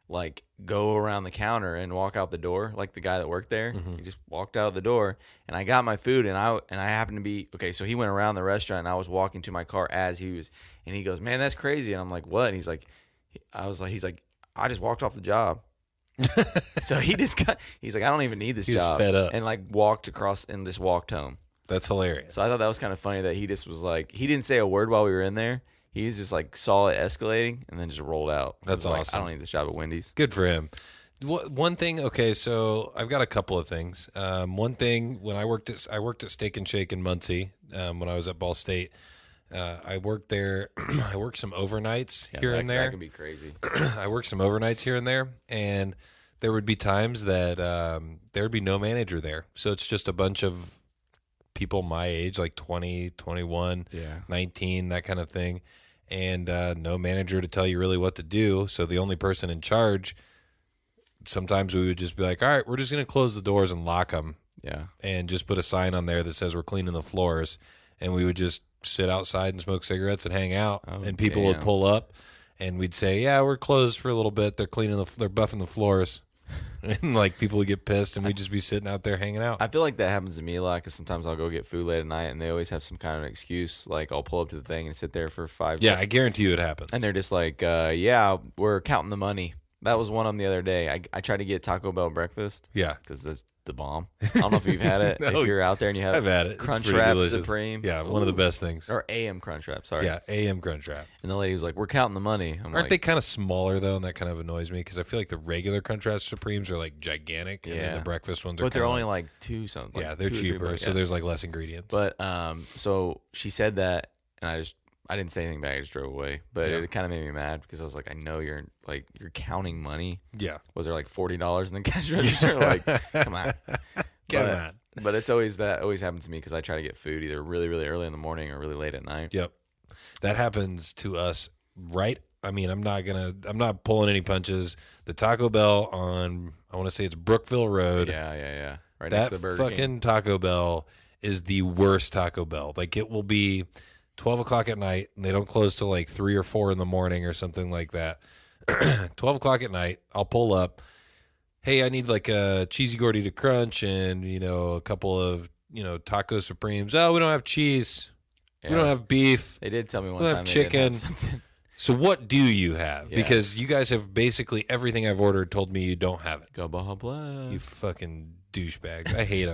B: like go around the counter and walk out the door, like the guy that worked there. Mm-hmm. He just walked out of the door, and I got my food, and I happened to be okay. So he went around the restaurant, and I was walking to my car as he was, and he goes, "Man, that's crazy." And I'm like, "What?" And he's like, "I just walked off the job." So he's like, "I don't even need this job,"
A: fed up,
B: and like walked across and just walked home.
A: That's hilarious.
B: So I thought that was kind of funny that he just was like, he didn't say a word while we were in there. He just like saw it escalating and then just rolled out.
A: That's awesome.
B: Like, I don't need this job at Wendy's.
A: Good for him. One thing, okay, so I've got a couple of things. One thing, when I worked at Steak and Shake in Muncie when I was at Ball State. I worked there. I worked some overnights here and there.
B: That could be crazy.
A: I worked some overnights here and there, and there would be times that there would be no manager there. So it's just a bunch of people my age, like 20, 21, 19, that kind of thing, and no manager to tell you really what to do. So the only person in charge, sometimes we would just be like, all right, we're just going to close the doors and lock them.
B: Yeah.
A: and just put a sign on there that says we're cleaning the floors, and we would just sit outside and smoke cigarettes and hang out, and people would pull up, and we'd say, yeah, we're closed for a little bit. They're they're buffing the floors. And like people would get pissed, and we'd just be sitting out there hanging out.
B: I feel like that happens to me a lot because sometimes I'll go get food late at night, and they always have some kind of excuse. Like I'll pull up to the thing and sit there for 5
A: Yeah,
B: seconds.
A: I guarantee you it happens.
B: And they're just like, yeah, we're counting the money. That was one of them the other day. I tried to get Taco Bell breakfast.
A: Yeah.
B: Because that's the bomb. I don't know if you've had it.
A: No,
B: if you're out there and you have
A: I've had it.
B: Crunchwrap Supreme.
A: Yeah, one of the best things.
B: Or AM Crunchwrap, sorry.
A: Yeah, AM Crunchwrap.
B: And the lady was like, we're counting the money.
A: Aren't they kind of smaller, though, and that kind of annoys me? Because I feel like the regular Crunchwrap Supremes are, like, gigantic, and then the breakfast ones are
B: But they're only
A: like,
B: like 2 something.
A: yeah, they're cheaper, so there's, like, less ingredients.
B: But, so she said that, and I didn't say anything back. I just drove away. But it kind of made me mad because I was like, I know you're counting money.
A: Yeah.
B: Was there like $40 in the cash register? Like, come on. But it's always happens to me because I try to get food either really, really early in the morning or really late at night.
A: Yep. That happens to us right. I mean, I'm not pulling any punches. The Taco Bell on, I want to say it's Brookville Road.
B: Yeah. Right
A: That
B: next to the Burger
A: fucking
B: King.
A: Taco Bell is the worst Taco Bell. Like, it will be 12 o'clock at night, and they don't close till like 3 or 4 in the morning or something like that. 12 o'clock at night, I'll pull up. Hey, I need like a cheesy gordita crunch and, a couple of, taco supremes. Oh, we don't have cheese.
B: Yeah.
A: We don't have beef.
B: They did tell me one
A: We don't
B: time
A: have
B: they didn't
A: chicken.
B: have something.
A: So what do you have?
B: Yeah.
A: Because you guys have basically everything I've ordered told me you don't have it.
B: Go Baja Blast.
A: You fucking douchebags. I hate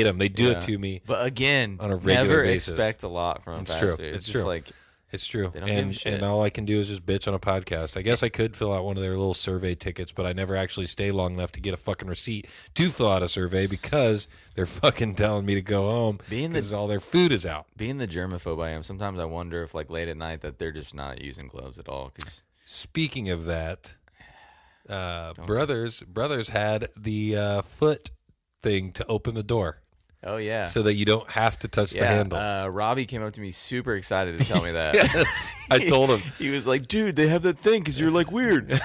A: them. They do it to me.
B: But again,
A: on a regular
B: never
A: basis.
B: expect a lot from
A: It's
B: fast
A: true.
B: food.
A: It's
B: just
A: true.
B: like
A: It's true.
B: They don't give a shit.
A: And all I can do is just bitch on a podcast. I guess I could fill out one of their little survey tickets, but I never actually stay long enough to get a fucking receipt to fill out a survey because they're fucking telling me to go home because all their food is out.
B: Being the germaphobe I am, sometimes I wonder if like late at night that they're just not using gloves at all. Because
A: speaking of that, brothers had the foot thing to open the door.
B: Oh, yeah.
A: So that you don't have to touch the handle.
B: Robbie came up to me super excited to tell me that.
A: Yes. I told him.
B: He was like, dude, they have that thing because you're like weird. And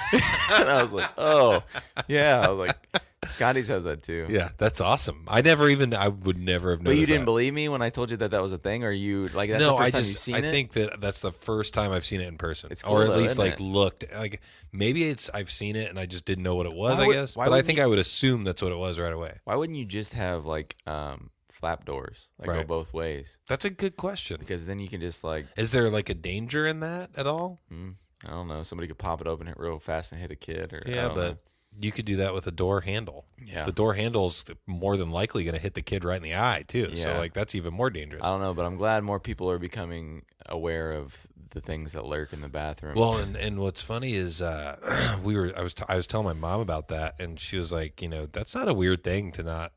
B: I was like, oh, yeah. I was like, Scotty's has that too.
A: Yeah, that's awesome. I would never have noticed.
B: But you didn't
A: that.
B: believe me when I told you that was a thing? Or you like that's the first time you've seen it?
A: I think that's the first time I've seen it in person.
B: It's cool,
A: or at
B: though,
A: least
B: isn't
A: like
B: it?
A: looked like maybe I've seen it and I just didn't know what it was.
B: Why
A: I
B: would-
A: guess,
B: why
A: but I
B: wouldn't
A: think
B: you-
A: I would assume that's what it was right away.
B: Why wouldn't you just have like flap doors go
A: Right.
B: both ways?
A: That's a good question.
B: Because then you can just like,
A: Is there like a danger in that at all?
B: I don't know, somebody could pop it open it real fast and hit a kid. Or I
A: Yeah,
B: don't
A: but
B: know.
A: you could do that with a door handle.
B: Yeah.
A: The door handle's more than likely going to hit the kid right in the eye too. So
B: Yeah.
A: like that's even more dangerous.
B: I don't know, but I'm glad more people are becoming aware of the things that lurk in the bathroom.
A: Well, and what's funny is I was telling my mom about that, and she was like, that's not a weird thing to not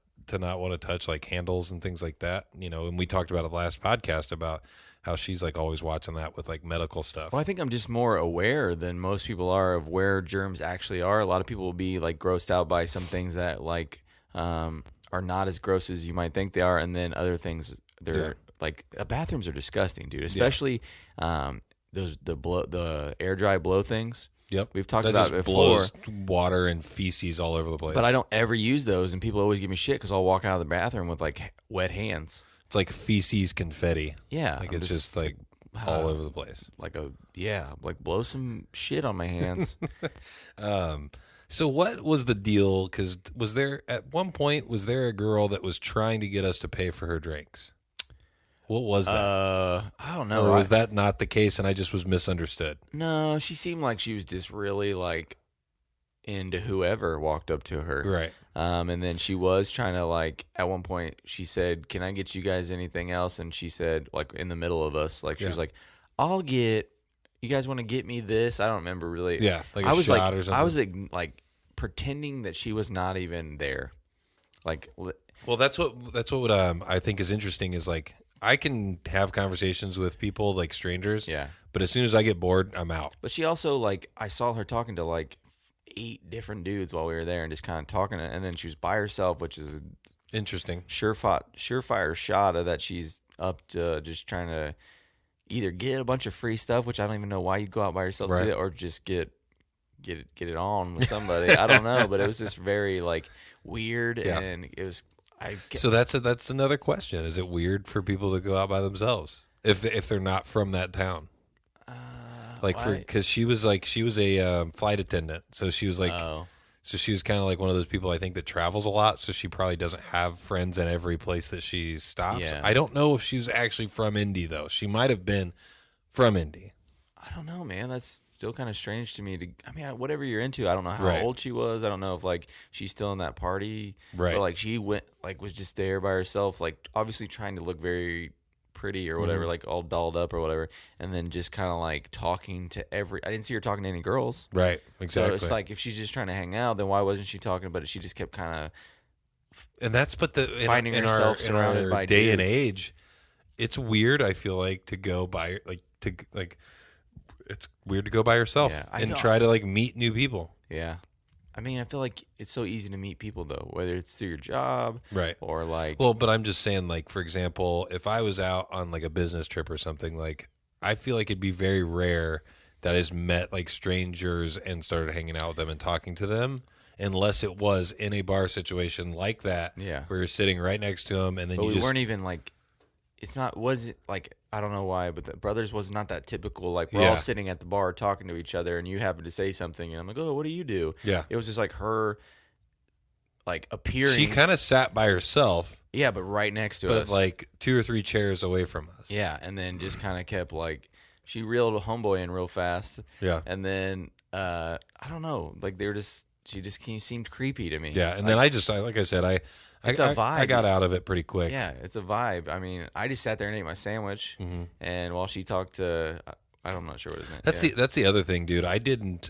A: want to touch like handles and things like that, And we talked about it last podcast about how she's like always watching that with like medical stuff.
B: Well, I think I'm just more aware than most people are of where germs actually are. A lot of people will be like grossed out by some things that like are not as gross as you might think they are, and then other things they're like bathrooms are disgusting, dude. Especially the air dry blow things.
A: Yep,
B: we've talked
A: that
B: about
A: just
B: it before.
A: blows water and feces all over the place.
B: But I don't ever use those, and people always give me shit because I'll walk out of the bathroom with like wet hands.
A: It's like feces confetti.
B: Yeah,
A: like it's just like all over the place.
B: Like blow some shit on my hands.
A: So what was the deal? Because at one point was there a girl that was trying to get us to pay for her drinks? What was that?
B: I don't know.
A: Or was that not the case and I just was misunderstood?
B: No, she seemed like she was just really like into whoever walked up to her.
A: Right.
B: And then she was trying to like at one point she said, "Can I get you guys anything else?" And she said like in the middle of us, like she was like, "I'll get. You guys want to get me this?" I don't remember really.
A: Yeah, like
B: I was
A: shot
B: like,
A: or something.
B: I was like pretending that she was not even there. Like,
A: well, that's what I think is interesting is like I can have conversations with people like strangers.
B: Yeah.
A: But as soon as I get bored, I'm out.
B: But she also like I saw her talking to like 8 different dudes while we were there and just kind of talking, and then she was by herself, which is
A: Interesting.
B: surefire shot of that she's up to just trying to either get a bunch of free stuff, which I don't even know why you go out by yourself to
A: Right.
B: do it, or just get it on with somebody. I don't know, but it was just very like weird,
A: Yeah.
B: and it was
A: So that's another question. Is it weird for people to go out by themselves if they're not from that town? Like because she was a flight attendant, so she was like.
B: Oh.
A: So she was kind of like one of those people I think that travels a lot. So she probably doesn't have friends in every place that she stops.
B: Yeah.
A: I don't know if she was actually from Indy though. She might have been from Indy.
B: I don't know, man. That's still kind of strange to me. I mean, whatever you're into, I don't know how
A: Right.
B: old she was. I don't know if like she's still in that party,
A: Right.
B: But like she went, like was just there by herself, like obviously trying to look very pretty or whatever, like all dolled up or whatever, and then just kind of like talking to I didn't see her talking to any girls.
A: Right. Exactly.
B: So it's like if she's just trying to hang out, then why wasn't she talking about it? She just kept kind of
A: And that's
B: finding herself surrounded by
A: day and
B: dudes.
A: age. It's weird. I feel like to go by it's weird to go by yourself
B: Yeah, I
A: and
B: know.
A: try to like meet new people.
B: Yeah. I mean, I feel like it's so easy to meet people though, whether it's through your job,
A: Right.
B: or like
A: Well, but I'm just saying, like, for example, if I was out on like a business trip or something, like, I feel like it'd be very rare that I just met like strangers and started hanging out with them and talking to them, unless it was in a bar situation like that,
B: Yeah.
A: where you're sitting right next to them, and then
B: But
A: you
B: we
A: just
B: weren't even like, was it like, I don't know why, but the Brothers was not that typical. Like we're
A: Yeah.
B: all sitting at the bar talking to each other, and you happen to say something, and I'm like, oh, what do you do?
A: Yeah.
B: It was just like her, like appearing.
A: She kind of sat by herself,
B: yeah, but right next to
A: but
B: us.
A: like 2 or 3 chairs away from us.
B: Yeah, and then just kind of kept like, she reeled a homeboy in real fast.
A: Yeah.
B: And then I don't know, like she just seemed creepy to me.
A: Yeah, and then like I said,
B: It's a vibe.
A: I got out of it pretty quick.
B: Yeah, it's a vibe. I mean, I just sat there and ate my sandwich, and while she talked to, I'm not sure what his name.
A: That's the other thing, dude. I didn't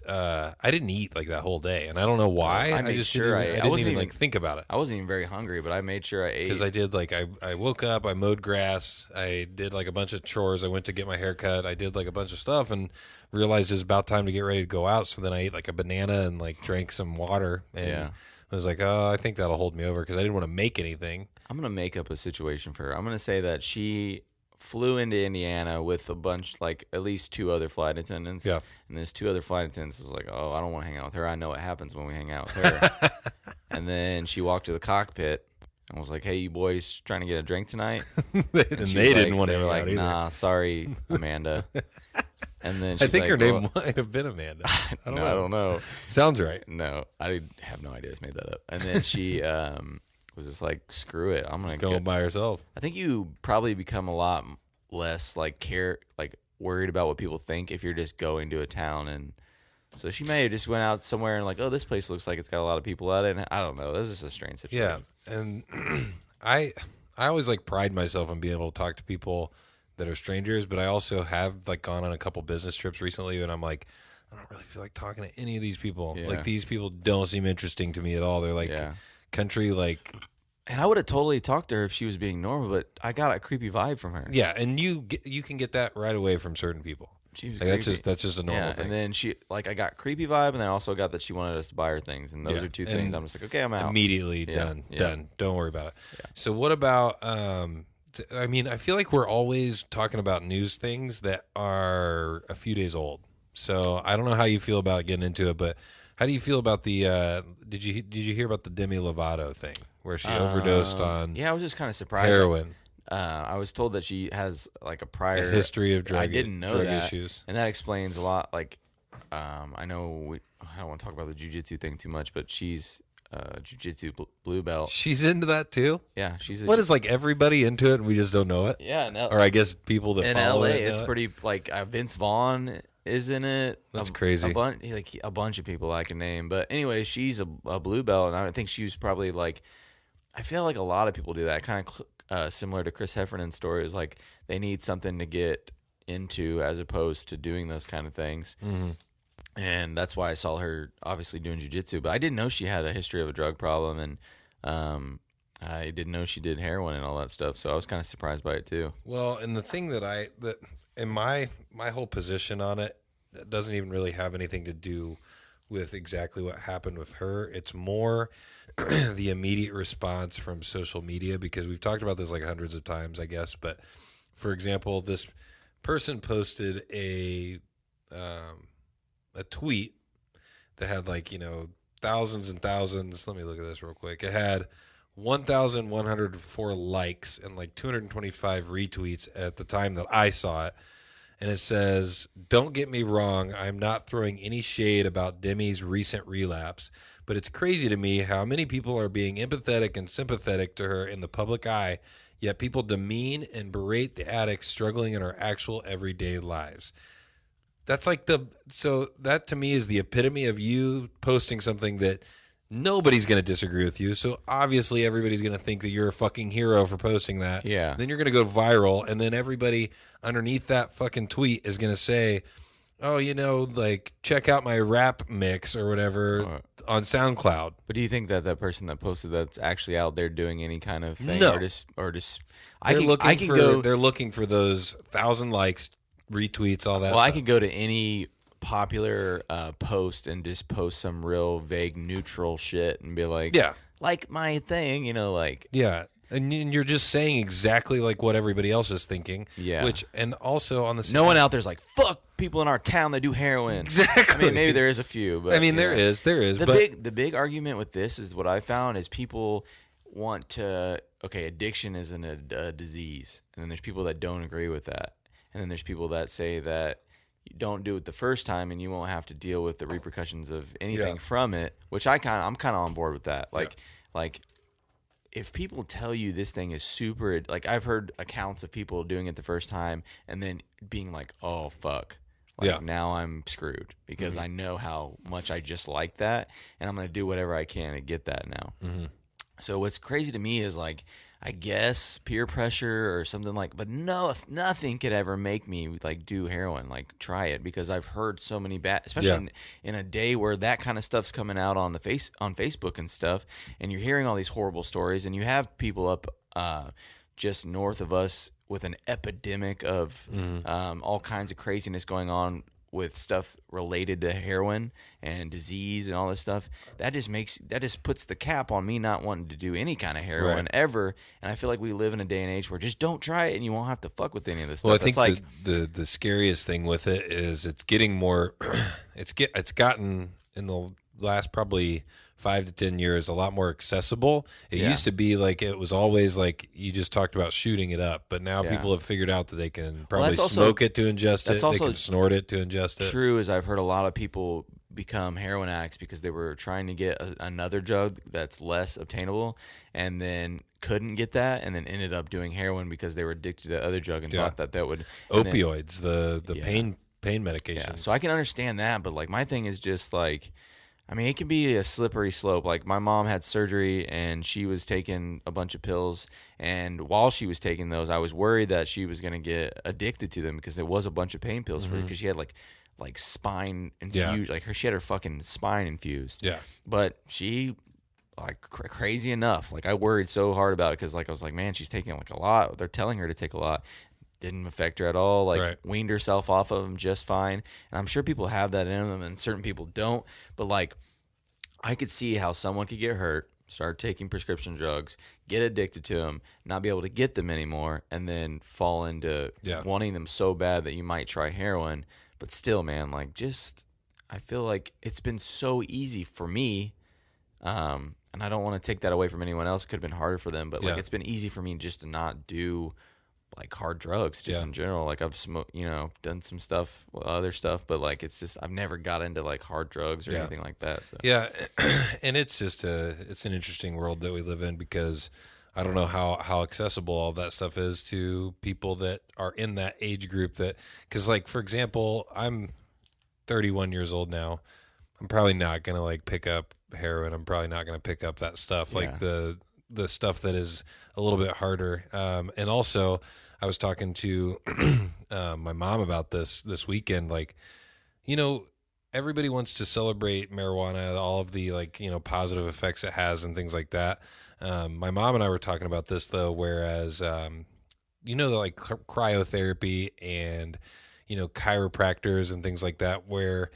A: eat like that whole day, and I don't know why.
B: I made
A: just
B: sure
A: didn't,
B: I ate.
A: I
B: I
A: didn't
B: wasn't
A: even
B: even-
A: like think about it
B: I wasn't even very hungry, but I made sure I ate.
A: because I did like I woke up, I mowed grass, I did like a bunch of chores, I went to get my hair cut, I did like a bunch of stuff, and realized it was about time to get ready to go out. So then I ate like a banana and like drank some water, and
B: Yeah.
A: I was like, oh, I think that'll hold me over because I didn't want to make anything.
B: I'm gonna make up a situation for her. I'm gonna say that she flew into Indiana with a bunch, like at least 2 other flight attendants.
A: Yeah.
B: And there's 2 other flight attendants. Was like, oh, I don't want to hang out with her. I know what happens when we hang out with her. And then she walked to the cockpit and was like, hey, you boys trying to get a drink tonight?
A: And
B: she
A: they
B: was
A: didn't
B: like-
A: want to
B: They
A: hang
B: were
A: out
B: like,
A: either.
B: nah, sorry, Amanda. And then she's
A: I think
B: like,
A: her name
B: well,
A: might have been Amanda. I don't know.
B: I don't know.
A: Sounds right.
B: No, I have no idea. I just made that up. And then she was just like, screw it. I'm going to
A: Going
B: go.
A: by herself.
B: I think you probably become a lot less like worried about what people think if you're just going to a town. And so she may have just went out somewhere and like, oh, this place looks like it's got a lot of people at it. And I don't know. This is a strange situation.
A: Yeah, and I always like pride myself on being able to talk to people that are strangers, but I also have like gone on a couple business trips recently, and I'm like, I don't really feel like talking to any of these people.
B: Yeah.
A: Like these people don't seem interesting to me at all. They're like
B: Yeah.
A: country, like
B: And I would have totally talked to her if she was being normal, but I got a creepy vibe from her.
A: yeah, and you can get that right away from certain people.
B: She was
A: Like,
B: creepy.
A: that's just a normal
B: Yeah,
A: thing.
B: and then she I got creepy vibe, and then I also got that she wanted us to buy her things, and those
A: Yeah,
B: are 2
A: and
B: things. I'm just like, okay, I'm out.
A: Immediately
B: Yeah,
A: done.
B: yeah.
A: Done. Don't worry about it. So what about I mean, I feel like we're always talking about news things that are a few days old. So I don't know how you feel about getting into it, but how do you feel about the did you hear about the Demi Lovato thing where she overdosed on
B: Yeah, I was just kind of surprised.
A: heroin,
B: I was told that she has like a prior
A: a history of drug
B: I didn't know
A: drug
B: that,
A: issues?
B: and that explains a lot. Like, I know I don't want to talk about the jiu-jitsu thing too much, but she's jiu-jitsu blue belt.
A: She's into that too?
B: Yeah, she's a
A: What is like everybody into it and we just don't know it?
B: yeah, no,
A: Or I guess people that
B: in
A: follow
B: LA,
A: it know
B: it's
A: it?
B: pretty like Vince Vaughn is in it.
A: That's crazy.
B: A bunch of people I can name. But anyway, she's a blue belt, and I think she was probably like. I feel like a lot of people do that, kind of similar to Chris Heffernan's story. Is like they need something to get into as opposed to doing those kind of things.
A: Mm-hmm.
B: And that's why I saw her obviously doing jiu-jitsu. But I didn't know she had a history of a drug problem, and I didn't know she did heroin and all that stuff. So I was kind of surprised by it too.
A: Well, and the thing that in my whole position on it doesn't even really have anything to do with exactly what happened with her. It's more the immediate response from social media, because we've talked about this like hundreds of times, I guess. But for example, this person posted a tweet that had like, thousands and thousands. Let me look at this real quick. It had 1,104 likes and like 225 retweets at the time that I saw it. And it says, "Don't get me wrong, I'm not throwing any shade about Demi's recent relapse, but it's crazy to me how many people are being empathetic and sympathetic to her in the public eye, yet people demean and berate the addicts struggling in our actual everyday lives." That's like so that to me is the epitome of you posting something that nobody's going to disagree with you. So obviously everybody's going to think that you're a fucking hero for posting that.
B: Yeah.
A: Then you're going to go viral. And then everybody underneath that fucking tweet is going to say, "Oh, like check out my rap mix or whatever on SoundCloud."
B: But do you think that that person that posted that's actually out there doing any kind of thing?
A: No.
B: Or just
A: They're looking for those 1,000 likes, retweets, all that
B: Well,
A: stuff.
B: I could go to any popular post and just post some real vague neutral shit and be like,
A: Yeah.
B: like my thing, like.
A: Yeah. And you're just saying exactly like what everybody else is thinking.
B: Yeah.
A: And also on the same,
B: No one out there's like, fuck people in our town that do heroin.
A: Exactly.
B: I mean, maybe there is a few, but
A: there is.
B: The big argument with this is what I found is people want to, addiction isn't a disease. And then there's people that don't agree with that. And then there's people that say that you don't do it the first time and you won't have to deal with the repercussions of anything from it, which I'm kind of on board with that. Like if people tell you this thing is super, like I've heard accounts of people doing it the first time and then being like, "Oh fuck. Now I'm screwed because I know how much I just like that and I'm going to do whatever I can to get that now."
A: Mm-hmm.
B: So what's crazy to me is like, I guess peer pressure or something but no, nothing could ever make me like do heroin, like try it, because I've heard so many bad, especially in a day where that kind of stuff's coming out on Facebook and stuff, and you're hearing all these horrible stories, and you have people up just north of us with an epidemic of all kinds of craziness going on with stuff related to heroin and disease and all this stuff. That just puts the cap on me not wanting to do any kind of heroin ever. And I feel like we live in a day and age where just don't try it and you won't have to fuck with any of this stuff.
A: Well, I think the scariest thing with it is it's getting more. It's gotten in the last probably 5 to 10 years a lot more accessible. It used to be like it was always like you just talked about shooting it up, but now people have figured out that they can probably smoke it to ingest it. They can snort it to ingest it.
B: True, is I've heard a lot of people become heroin addicts because they were trying to get another drug that's less obtainable and then couldn't get that and then ended up doing heroin because they were addicted to that other drug and thought that would
A: opioids, the pain medications.
B: Yeah, so I can understand that, but like my thing is just like, I mean, it can be a slippery slope. Like my mom had surgery and she was taking a bunch of pills, and while she was taking those, I was worried that she was going to get addicted to them because there was a bunch of pain pills for her because she had like spine infused, she had her fucking spine infused.
A: Yeah.
B: But she like crazy enough, like I worried so hard about it because like I was like, man, she's taking like a lot. They're telling her to take a lot. Didn't affect her at all, weaned herself off of them just fine. And I'm sure people have that in them and certain people don't. But like, I could see how someone could get hurt, start taking prescription drugs, get addicted to them, not be able to get them anymore, and then fall into wanting them so bad that you might try heroin. But still, man, like I feel like it's been so easy for me. And I don't want to take that away from anyone else. It could have been harder for them, but it's been easy for me just to not do like hard drugs in general. Like I've smoked, done some stuff, other stuff, but like it's just I've never got into like hard drugs or anything like that. So
A: and it's just it's an interesting world that we live in because I don't know how accessible all that stuff is to people that are in that age group. That because like for example, I'm 31 years old now. I'm probably not gonna like pick up heroin. I'm probably not gonna pick up that stuff like the stuff that is a little bit harder. And also I was talking to my mom about this weekend. Like, everybody wants to celebrate marijuana, all of the positive effects it has and things like that. My mom and I were talking about this though, whereas, the like cryotherapy and, chiropractors and things like that, where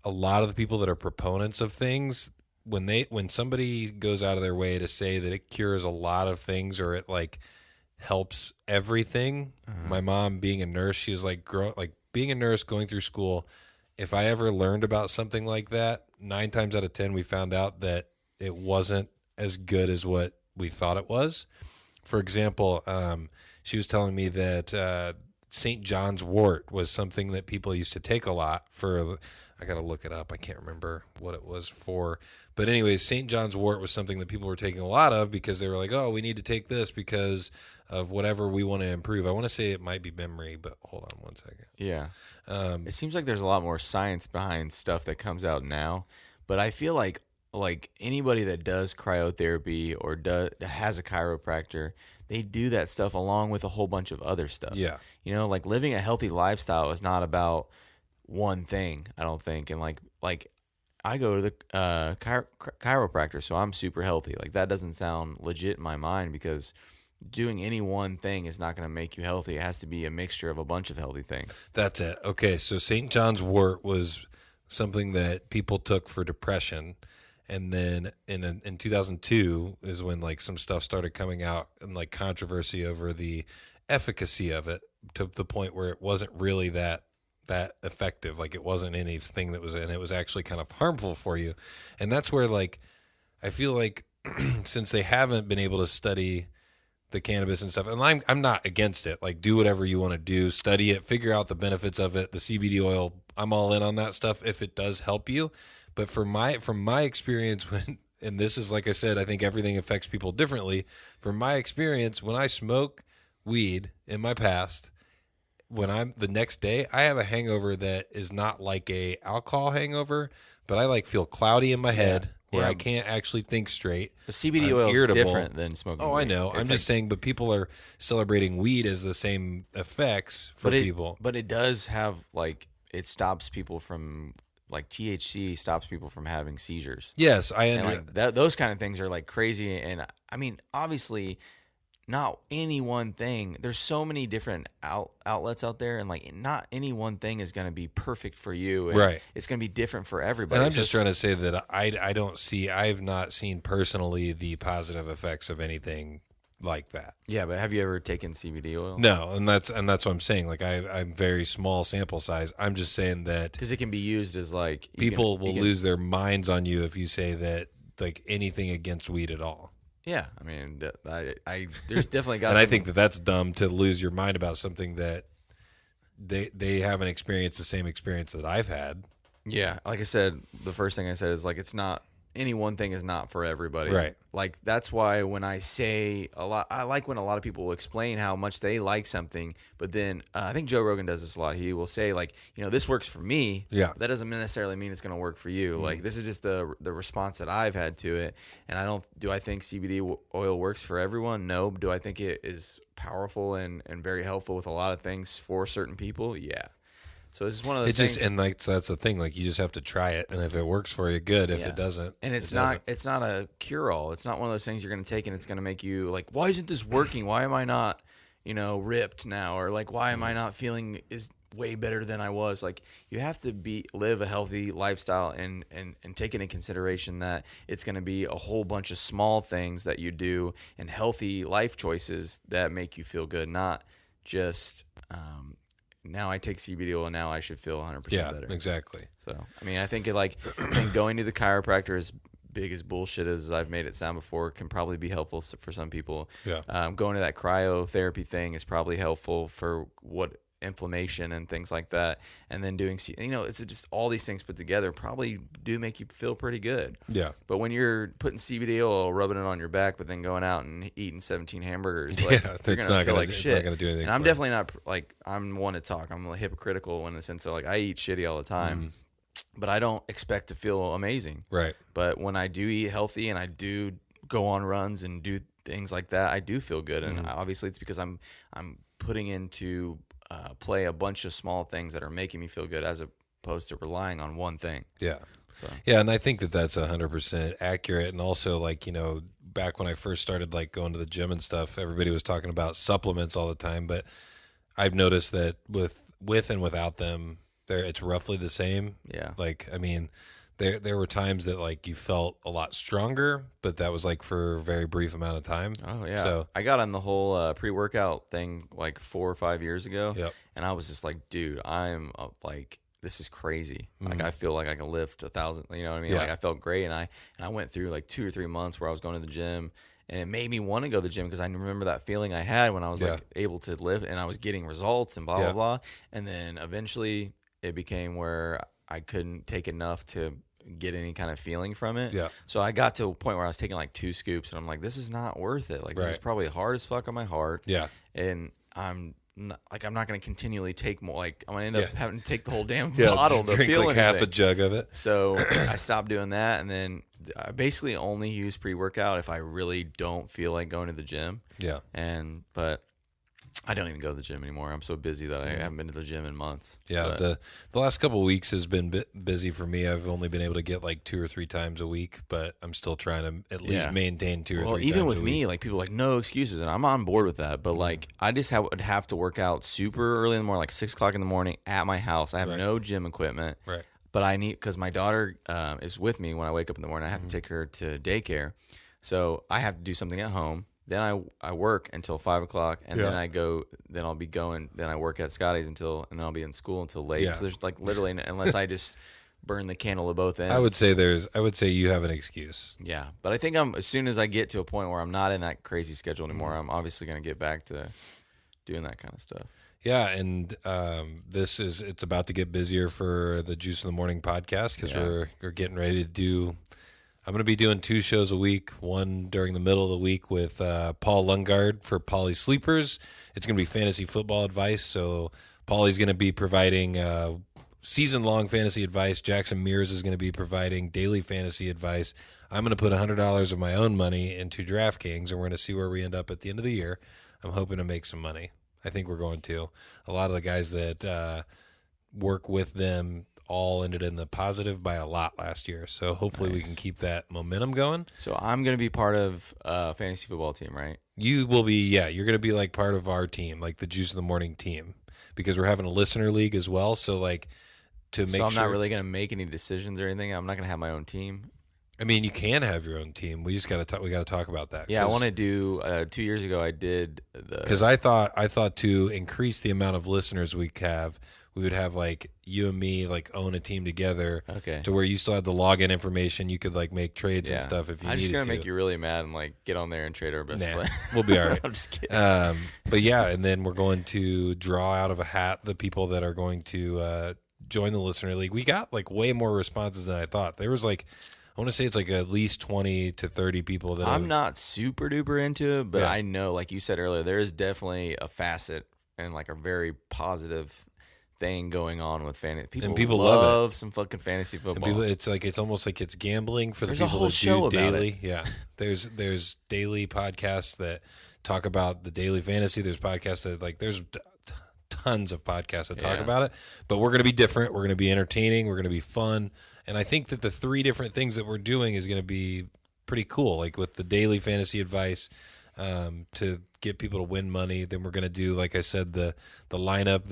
A: a lot of the people that are proponents of things, when somebody goes out of their way to say that it cures a lot of things or it like helps everything, my mom being a nurse, she was like, being a nurse, going through school, if I ever learned about something like that, 9 times out of 10 we found out that it wasn't as good as what we thought it was. For example, she was telling me that St. John's wort was something that people used to take a lot for. I got to look it up. I can't remember what it was for. But anyways, St. John's wort was something that people were taking a lot of because they were like, oh, we need to take this because of whatever we want to improve. I want to say it might be memory, but hold on one second.
B: Yeah. It seems like there's a lot more science behind stuff that comes out now. But I feel like anybody that does cryotherapy or has a chiropractor, they do that stuff along with a whole bunch of other stuff.
A: Yeah.
B: You know, like living a healthy lifestyle is not about one thing, I don't think. And like I go to the chiropractor, so I'm super healthy. Like that doesn't sound legit in my mind because doing any one thing is not going to make you healthy. It has to be a mixture of a bunch of healthy things.
A: That's it. Okay, so St. John's wort was something that people took for depression. And then in 2002 is when like some stuff started coming out and like controversy over the efficacy of it to the point where it wasn't really that effective. Like it wasn't anything that was, and it was actually kind of harmful for you. And that's where like, I feel like since they haven't been able to study the cannabis and stuff, and I'm not against it. Like do whatever you want to do, study it, figure out the benefits of it. The CBD oil, I'm all in on that stuff if it does help you. But from my experience, and this is like I said, I think everything affects people differently. From my experience, when I smoke weed in my past, when I'm the next day, I have a hangover that is not like a alcohol hangover, but I like feel cloudy in my head where I can't actually think straight.
B: The CBD oil is different than smoking weed.
A: I know. I'm just saying, but people are celebrating weed as the same effects for people.
B: But it does have like it stops people from. Like THC stops people from having seizures.
A: Yes, I understand.
B: Like those kind of things are like crazy. And I mean, obviously, not any one thing. There's so many different outlets out there, and like not any one thing is going to be perfect for you. And
A: right.
B: It's going to be different for everybody.
A: And I'm just trying to say that I've not seen personally the positive effects of anything like that.
B: Yeah, but have you ever taken CBD oil?
A: No, and that's what I'm saying. Like I'm very small sample size. I'm just saying that
B: because it can be used as like
A: people will lose their minds on you if you say that like anything against weed at all.
B: Yeah, I mean, there's definitely got.
A: And I think that's dumb to lose your mind about something that they haven't experienced the same experience that I've had.
B: Yeah, like I said, the first thing I said is like it's not. Any one thing is not for everybody.
A: Right.
B: Like that's why when I say a lot, I like when a lot of people will explain how much they like something, but then I think Joe Rogan does this a lot. He will say like, you know, this works for me.
A: Yeah.
B: That doesn't necessarily mean it's going to work for you. Mm-hmm. Like this is just the response that I've had to it. And do I think CBD oil works for everyone? No. Do I think it is powerful and very helpful with a lot of things for certain people? Yeah. So it's just one of those things.
A: And like that's the thing. Like you just have to try it, and if it works for you, good. If it doesn't,
B: and it's not a cure-all. It's not one of those things you're going to take and it's going to make you like, why isn't this working? Why am I not, ripped now? Or like, why am I not feeling is way better than I was? Like you have to live a healthy lifestyle and take into consideration that it's going to be a whole bunch of small things that you do and healthy life choices that make you feel good, not just. Now I take CBD oil and now I should feel 100% better. Yeah,
A: exactly.
B: So, I mean, I think going to the chiropractor, as big as bullshit as I've made it sound before, can probably be helpful for some people.
A: Yeah.
B: Going to that cryotherapy thing is probably helpful for inflammation and things like that. And then doing, it's just all these things put together probably do make you feel pretty good.
A: Yeah.
B: But when you're putting CBD oil, rubbing it on your back, but then going out and eating 17 hamburgers, like, you're going to feel like shit.
A: It's not going to do anything.
B: And I'm definitely not like, I'm one to talk. I'm hypocritical in the sense of like, I eat shitty all the time, but I don't expect to feel amazing.
A: Right.
B: But when I do eat healthy and I do go on runs and do things like that, I do feel good. And obviously it's because I'm putting into play a bunch of small things that are making me feel good as opposed to relying on one thing.
A: Yeah.
B: So.
A: Yeah. And I think that's 100% accurate. And also like, back when I first started like going to the gym and stuff, everybody was talking about supplements all the time, but I've noticed that with and without them, it's roughly the same.
B: Yeah.
A: Like, I mean, there were times that like you felt a lot stronger, but that was like for a very brief amount of time.
B: Oh yeah.
A: So
B: I got on the whole pre-workout thing like 4 or 5 years ago.
A: Yep.
B: And I was just like, dude, I'm like, this is crazy. Like I feel like I can lift 1,000. You know what I mean?
A: Yeah.
B: Like I felt great, and I went through like 2 or 3 months where I was going to the gym and it made me want to go to the gym because I remember that feeling I had when I was like able to live and I was getting results and blah blah blah. And then eventually it became where I couldn't take enough to get any kind of feeling from it.
A: Yeah.
B: So I got to a point where I was taking like 2 scoops and I'm like, this is not worth it. Like this is probably hard as fuck on my heart.
A: Yeah.
B: And I'm not going to continually take more. Like I'm going to end up having to take the whole damn bottle to
A: drink
B: feel
A: like
B: anything.
A: half a jug of it.
B: So I stopped doing that, and then I basically only use pre-workout if I really don't feel like going to the gym.
A: Yeah.
B: But I don't even go to the gym anymore. I'm so busy that I haven't been to the gym in months.
A: Yeah, the last couple of weeks has been busy for me. I've only been able to get like 2 or 3 times a week, but I'm still trying to at least maintain 2 or 3 times a week.
B: Even with me, like people are like no excuses, and I'm on board with that. But like I just would have to work out super early in the morning, like 6 o'clock in the morning at my house. I have no gym equipment.
A: Right.
B: But I need, because my daughter is with me when I wake up in the morning. I have to take her to daycare. So I have to do something at home. Then I work until 5 o'clock, and then I'll be going, then I work at Scotty's and then I'll be in school until late. So there's like literally, unless I just burn the candle at both ends.
A: I would say you have an excuse.
B: Yeah. But I think as soon as I get to a point where I'm not in that crazy schedule anymore, I'm obviously going to get back to doing that kind of stuff.
A: Yeah, and it's about to get busier for the Juice in the Morning podcast because we're getting ready to do. I'm going to be doing 2 shows a week. One during the middle of the week with Paul Lungard for Pauly's Sleepers. It's going to be fantasy football advice. So Pauly's going to be providing season-long fantasy advice. Jackson Mears is going to be providing daily fantasy advice. I'm going to put $100 of my own money into DraftKings, and we're going to see where we end up at the end of the year. I'm hoping to make some money. I think we're going to. A lot of the guys that work with them all ended in the positive by a lot last year. So hopefully we can keep that momentum going.
B: So I'm going to be part of a fantasy football team, right?
A: You will be, you're going to be like part of our team, like the Juice in the Morning team, because we're having a listener league as well. So like to make sure.
B: So I'm not really going to make any decisions or anything. I'm not going to have my own team.
A: I mean, you can have your own team. We just got to we got to talk about that.
B: Yeah, I want to do. 2 years ago, I did
A: because I thought to increase the amount of listeners we would have like you and me like own a team together.
B: Okay.
A: To where you still had the login information, you could like make trades and stuff if you needed to.
B: I'm just gonna make you really mad and like get on there and trade our best player.
A: We'll be all right.
B: I'm just kidding.
A: But yeah, and then we're going to draw out of a hat the people that are going to join the listener league. We got like way more responses than I thought. There was like. I want to say it's like at least 20 to 30 people that
B: I'm not super duper into it, but I know, like you said earlier, there is definitely a facet and like a very positive thing going on with fantasy. People love some fucking fantasy football.
A: And it's almost like it's gambling for the
B: people
A: that
B: do
A: daily. Yeah, there's daily podcasts that talk about the daily fantasy. There's podcasts that like there's tons of podcasts that talk about it, but we're going to be different. We're going to be entertaining. We're going to be fun. And I think that the 3 different things that we're doing is going to be pretty cool. Like with the daily fantasy advice to get people to win money. Then we're going to do, like I said, the lineup.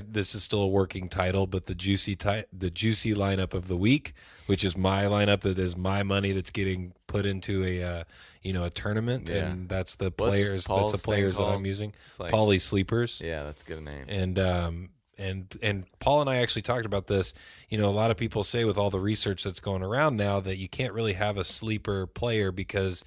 A: This is still a working title, but the juicy lineup of the week, which is my lineup that is my money that's getting put into a tournament, and that's the players. That's the players that I'm using. Like, Pauly's Sleepers.
B: Yeah, that's a good name.
A: And Paul and I actually talked about this. A lot of people say with all the research that's going around now that you can't really have a sleeper player because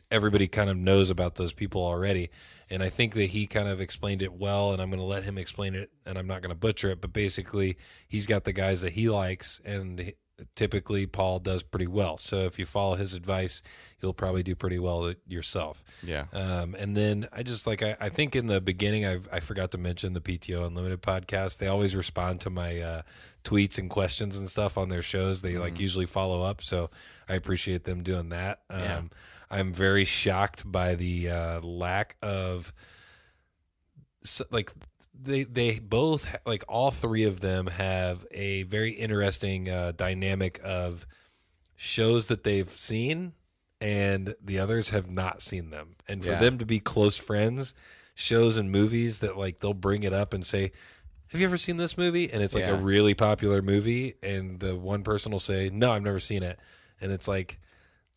A: everybody kind of knows about those people already. And I think that he kind of explained it well, and I'm going to let him explain it, and I'm not going to butcher it. But basically, he's got the guys that he likes, and typically Paul does pretty well. So if you follow his advice, you'll probably do pretty well yourself.
B: Yeah.
A: And then I just I think in the beginning I forgot to mention the PTO Unlimited podcast. They always respond to my tweets and questions and stuff on their shows. They usually follow up, so I appreciate them doing that. I'm very shocked by the lack of They both, like all 3 of them, have a very interesting dynamic of shows that they've seen and the others have not seen them. And for them to be close friends, shows and movies that like they'll bring it up and say, have you ever seen this movie? And it's like a really popular movie, and the one person will say, no, I've never seen it. And it's like,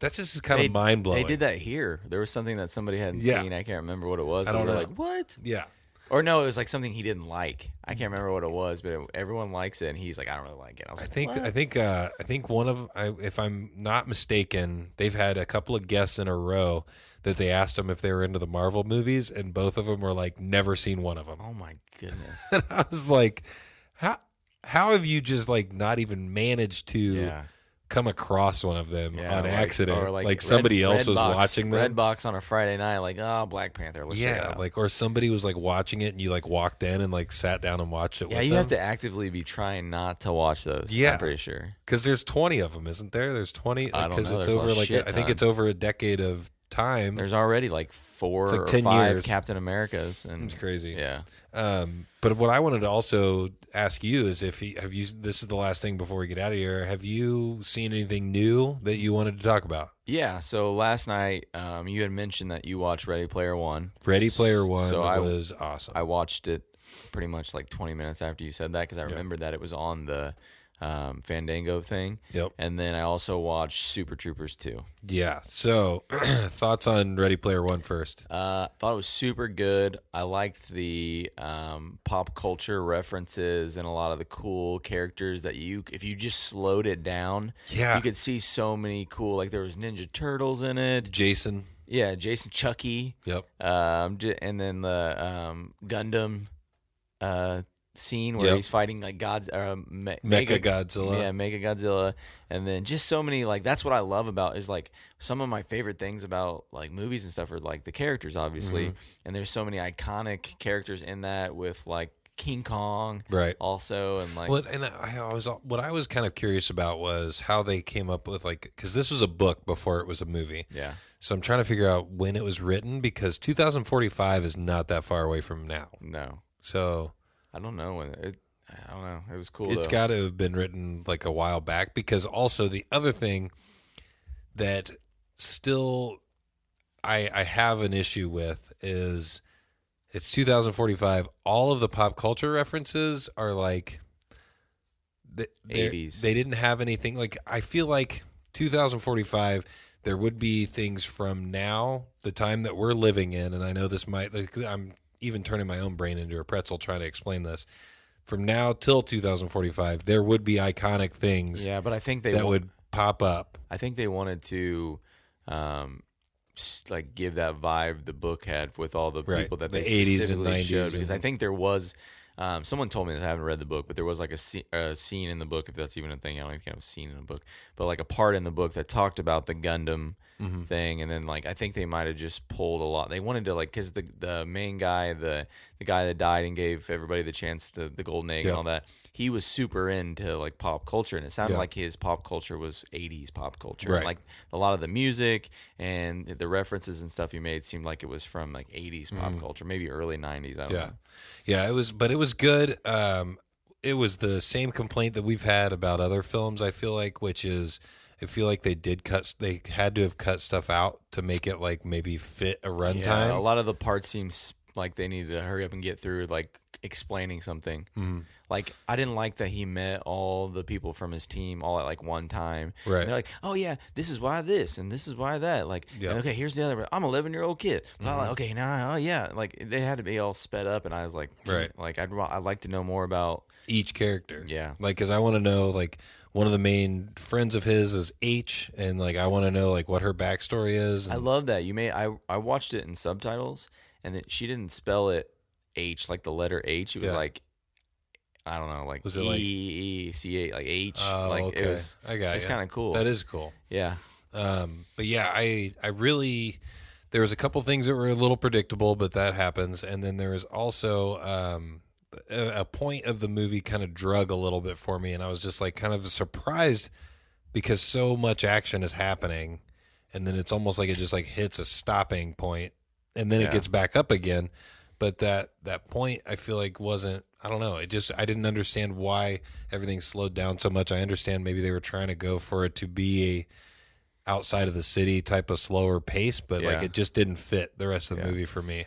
A: that just is kind of mind blowing.
B: They did that here. There was something that somebody hadn't seen. I can't remember what it was.
A: I don't know.
B: Like, what?
A: Yeah.
B: Or no, it was like something he didn't like. I can't remember what it was, but everyone likes it, and he's like, I don't really like it. I was like,
A: I think one of, if I'm not mistaken, they've had a couple of guests in a row that they asked them if they were into the Marvel movies, and both of them were like, never seen one of them.
B: oh my goodness.
A: And I was like, how have you just like not even managed to
B: Yeah.
A: come across one of them on accident?
B: Or
A: like somebody else was watching them.
B: Redbox on a Friday night, like, oh, Black Panther. Let's check it out.
A: Like, or somebody was like watching it and you like walked in and like sat down and watched it with
B: you
A: them.
B: have to actively be trying not to watch those.
A: Yeah.
B: I'm pretty sure.
A: Because there's 20 of them, isn't there? There's 20.
B: I don't know.
A: Because it's
B: There's a
A: over like,
B: shit
A: I think
B: ton.
A: it's over a decade of time.
B: There's already like 4
A: like
B: or
A: 10
B: 5
A: years.
B: Captain Americas. And
A: It's crazy.
B: Yeah.
A: But what I wanted to also ask you is this is the last thing before we get out of here. Have you seen anything new that you wanted to talk about?
B: Yeah. So last night, you had mentioned that you watched Ready Player One.
A: Ready Player One
B: So
A: was awesome.
B: I watched it pretty much like 20 minutes after you said that because I remembered that it was on the Fandango thing.
A: Yep.
B: And then I also watched Super Troopers 2.
A: Yeah. So thoughts on Ready Player One first?
B: Thought it was super good. I liked the pop culture references and a lot of the cool characters that if you just slowed it down, you could see so many cool. Like there was Ninja Turtles in it.
A: Jason.
B: Yeah, Jason, Chucky.
A: Yep.
B: And then the Gundam scene where he's fighting like
A: Mecha Godzilla.
B: Yeah, Mega Godzilla. And then just so many, like, that's what I love about is like some of my favorite things about like movies and stuff are like the characters, obviously. And there's so many iconic characters in that with like King Kong,
A: right?
B: Also, and like,
A: what I was kind of curious about was how they came up with like, because this was a book before it was a movie.
B: Yeah.
A: So I'm trying to figure out when it was written because 2045 is not that far away from now.
B: No.
A: So
B: I don't know when I don't know. It was cool.
A: It's got to have been written like a while back because also the other thing that still I have an issue with is it's 2045. All of the pop culture references are like
B: 80s.
A: They didn't have anything like I feel like 2045 there would be things from now, the time that we're living in, and I know this might like I'm even turning my own brain into a pretzel trying to explain this. From now till 2045, there would be iconic things.
B: Yeah, but I think that
A: would pop up.
B: I think they wanted to, like give that vibe the book had with all the people that
A: the
B: they
A: 80s and 90s
B: showed. Because I think there was, someone told me that I haven't read the book, but there was like a scene in the book, if that's even a thing. I don't even have a scene in the book, but like a part in the book that talked about the Gundam thing, and then like I think they might have just pulled a lot. They wanted to like because the main guy, the guy that died and gave everybody the chance to the golden egg and all that, he was super into like pop culture, and it sounded like his pop culture was 80s pop culture.
A: Right.
B: And, like a lot of the music and the references and stuff he made seemed like it was from like 80s pop culture, maybe early 90s. I don't know.
A: Yeah, it was good. It was the same complaint that we've had about other films, I feel like, which is I feel like they had to have cut stuff out to make it like maybe fit a runtime.
B: Yeah, a lot of the parts seems like they needed to hurry up and get through like explaining something. Like I didn't like that he met all the people from his team all at like one time.
A: Right.
B: And they're like, oh yeah, this is why this and this is why that. Like, okay, here's the other. I'm an 11-year-old kid. But I'm like, okay, now, oh yeah, like they had to be all sped up, and I was like, like I'd like to know more about
A: each character.
B: Yeah.
A: Like, because I want to know, like, one of the main friends of his is H, and, like, I want to know, like, what her backstory is.
B: I love that. I watched it in subtitles, and that she didn't spell it H, like the letter H. It was like, I don't know, like
A: was it like
B: E-C-A, like H.
A: Oh,
B: like
A: okay. It's
B: kind of cool.
A: That is cool.
B: Yeah.
A: But yeah, I really, there was a couple things that were a little predictable, but that happens. And then there was also a point of the movie kind of drug a little bit for me, and I was just like kind of surprised because so much action is happening, and then it's almost like it just like hits a stopping point, and then it gets back up again. But that point I feel like wasn't, I don't know, I didn't understand why everything slowed down so much. I understand maybe they were trying to go for it to be outside of the city type of slower pace, but like
B: Yeah.
A: it just didn't fit the rest of the
B: Yeah.
A: movie for me.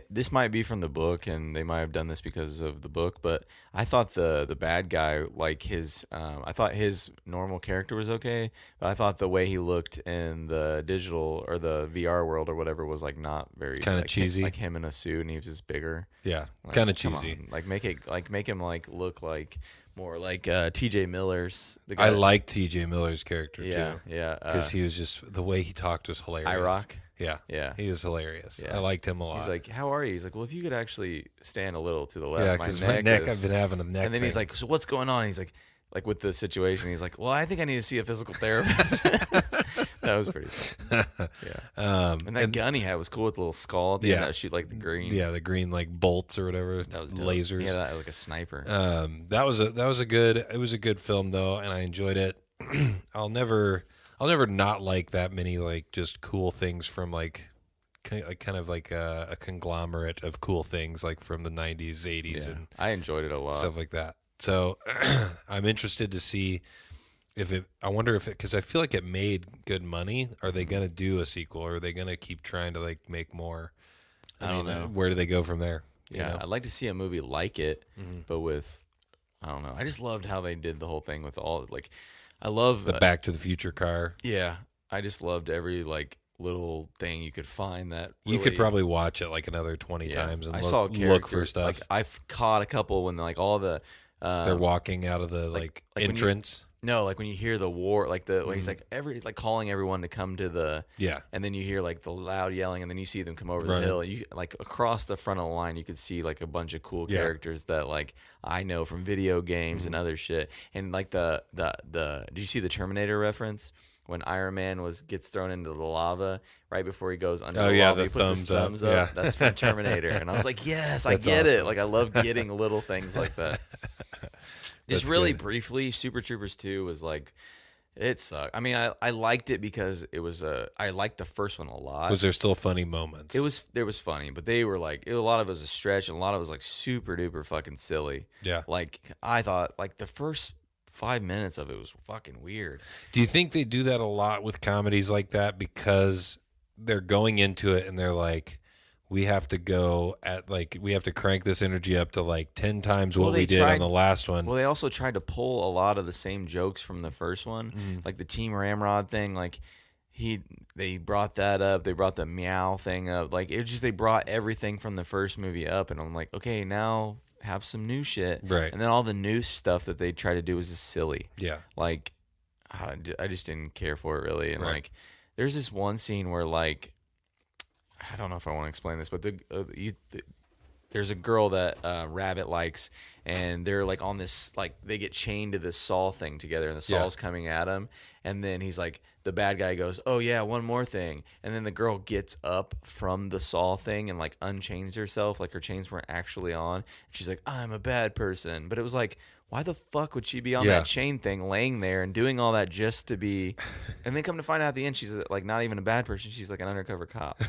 B: This might be from the book, and they might have done this because of the book. But I thought the bad guy, like I thought his normal character was okay, but I thought the way he looked in the digital or the VR world or whatever was like not very
A: Kind of
B: like,
A: cheesy.
B: like him in a suit, and he was just bigger.
A: Yeah,
B: Like,
A: kind of
B: come
A: cheesy.
B: on. Like make him like look like more like T.J. Miller's. The guy.
A: I like T.J. Miller's character
B: Yeah,
A: too.
B: yeah.
A: Because he was just the way he talked was hilarious.
B: IROC.
A: Yeah,
B: Yeah.
A: he was hilarious.
B: Yeah.
A: I liked him a lot.
B: He's like, "How are you?" He's like, "Well, if you could actually stand a little to the
A: yeah,
B: left,
A: because my neck,
B: is."
A: I've been having a neck.
B: And then he's
A: thing.
B: like, "So what's going on?" He's like with the situation. He's like, "Well, I think I need to see a physical therapist." That was pretty funny. Yeah. And that gun he had was cool with the little skull at the end that shoot like the green.
A: Yeah, the green like bolts or whatever.
B: That was dope.
A: lasers.
B: Yeah, that, like a sniper.
A: That was a good film though, and I enjoyed it. I'll never not like that many like just cool things from like kind of like a conglomerate of cool things like from the 90s, 80s, and
B: I enjoyed it a lot.
A: stuff like that. So I'm interested to see I wonder if it, because I feel like it made good money. Are they going to do a sequel, or are they going to keep trying to like make more?
B: I don't know.
A: Where do they go from there?
B: Yeah, I'd like to see a movie like it, but with, I don't know. I just loved how they did the whole thing with all like, I love
A: the Back to the Future car.
B: Yeah, I just loved every like little thing you could find that
A: You could
B: really-
A: probably watch it like another 20 times and look for stuff.
B: Like I've caught a couple when like all the
A: They're walking out of the like
B: when you-
A: entrance.
B: No, like when you hear the war, like when he's like calling everyone to come to the and then you hear like the loud yelling, and then you see them come over the hill. You like across the front of the line, you could see like a bunch of cool characters that like I know from video games and other shit. And like the did you see the Terminator reference when Iron Man gets thrown into the lava right before he goes under the lava?
A: The
B: he puts his thumbs up.
A: Yeah.
B: That's from Terminator, and I was like, yes, I get it. Like I love getting little things like that. Just really briefly, Super Troopers 2 was like, it sucked. I mean, I liked it because it was I liked the first one a lot.
A: Was there still funny moments?
B: There was funny, but they were like, a lot of it was a stretch, and a lot of it was like super duper fucking silly.
A: Yeah.
B: Like I thought, like the first 5 minutes of it was fucking weird.
A: Do you think they do that a lot with comedies like that because they're going into it and they're like, we have to crank this energy up to like 10 times what we did on the last one.
B: Well, they also tried to pull a lot of the same jokes from the first one, like the Team Ramrod thing. Like they brought that up. They brought the meow thing up. Like they brought everything from the first movie up, and I'm like, okay, now have some new shit.
A: Right.
B: And then all the new stuff that they try to do was just silly.
A: Yeah.
B: Like I just didn't care for it really. And
A: Right.
B: like there's this one scene where like, I don't know if I want to explain this, but there's a girl that Rabbit likes, and they're like on this, like they get chained to this saw thing together, and the saw's coming at him, and then he's like, the bad guy goes, oh yeah, one more thing, and then the girl gets up from the saw thing and like unchains herself, like her chains weren't actually on, and she's like, I'm a bad person, but it was like, why the fuck would she be on that chain thing laying there and doing all that just to be, and then come to find out at the end she's like not even a bad person, she's like an undercover cop.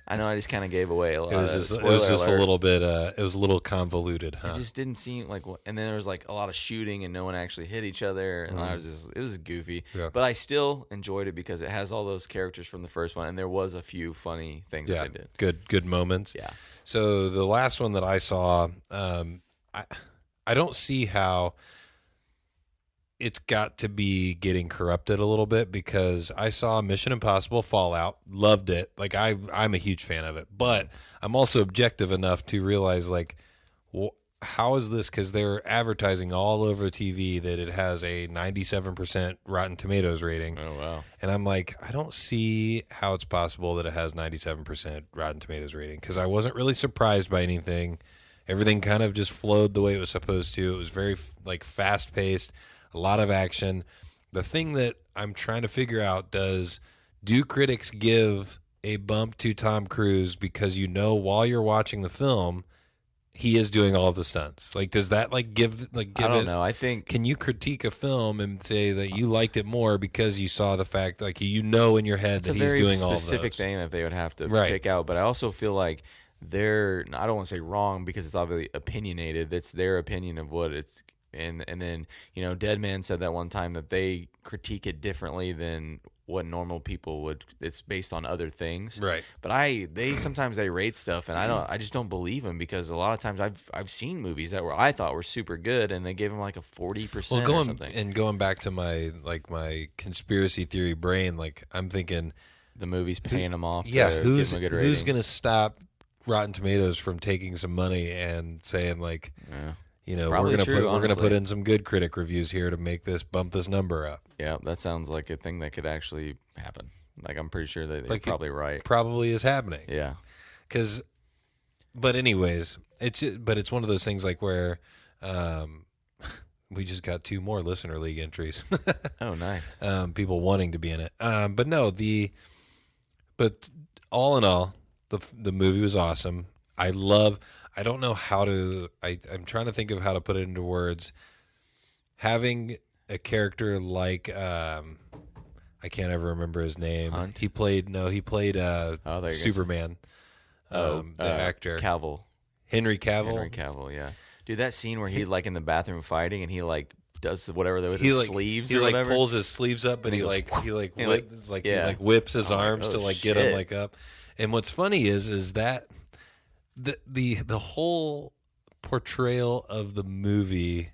B: I know I just kind of gave away a lot.
A: It was just a little bit. It was a little convoluted, huh?
B: It just didn't seem like. And then there was like a lot of shooting, and no one actually hit each other, and it was goofy. Yeah. But I still enjoyed it because it has all those characters from the first one, and there was a few funny things that they did.
A: Good moments.
B: Yeah.
A: So the last one that I saw, I don't see how it's got to be getting corrupted a little bit, because I saw Mission Impossible Fallout, loved it. Like I'm a huge fan of it, but I'm also objective enough to realize like, how is this? Because they're advertising all over TV that it has a 97% Rotten Tomatoes rating.
B: Oh wow!
A: And I'm like, I don't see how it's possible that it has 97% Rotten Tomatoes rating, because I wasn't really surprised by anything. Everything kind of just flowed the way it was supposed to. It was very like fast paced. A lot of action. The thing that I'm trying to figure out, do critics give a bump to Tom Cruise because while you're watching the film, he is doing all of the stunts? Like, does that give
B: I don't know. I think,
A: can you critique a film and say that you liked it more because you saw the fact, like, in your head that he's doing all of those?
B: it's a very specific thing that they would have to pick out. But I also feel like I don't want to say wrong, because it's obviously opinionated. It's their opinion of what it's. And then Deadman said that one time that they critique it differently than what normal people would. It's based on other things,
A: Right.
B: But they sometimes they rate stuff, and I just don't believe them because a lot of times I've seen movies that I thought were super good, and they gave them like a 40% or something.
A: Going back to my conspiracy theory brain, like I'm thinking
B: The movie's paying them off.
A: Yeah,
B: to give them a good rating.
A: who's gonna stop Rotten Tomatoes from taking some money and saying like, we're gonna put in some good critic reviews here to bump this number up.
B: Yeah, that sounds like a thing that could actually happen. Like I'm pretty sure that they're probably right.
A: Probably is happening.
B: Yeah,
A: but anyways, it's one of those things like where, we just got 2 more listener league entries.
B: Oh, nice.
A: People wanting to be in it. But all in all, the movie was awesome. I don't know how to. I'm trying to think of how to put it into words. Having a character like I can't ever remember his name.
B: Hunt?
A: He played Superman. The actor Henry Cavill.
B: Henry Cavill, yeah. Dude, that scene where he like in the bathroom fighting and he like does whatever with his sleeves or whatever.
A: He pulls his sleeves up, but he whips his arms to like get him like up. And what's funny is that the whole portrayal of the movie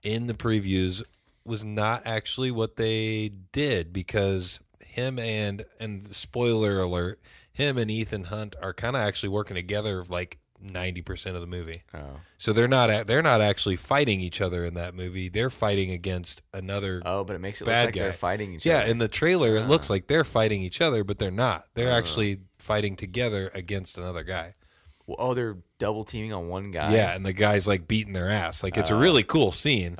A: in the previews was not actually what they did, because him and spoiler alert, him and Ethan Hunt are kind of actually working together like 90% of the movie.
B: Oh.
A: So they're not actually fighting each other in that movie. They're fighting against another.
B: Oh, but it makes it look like they're fighting each other.
A: Yeah, in the trailer it looks like they're fighting each other, but they're not. They're actually fighting together against another guy.
B: Oh, they're double teaming on one guy.
A: Yeah, and the guy's like beating their ass. Like it's a really cool scene.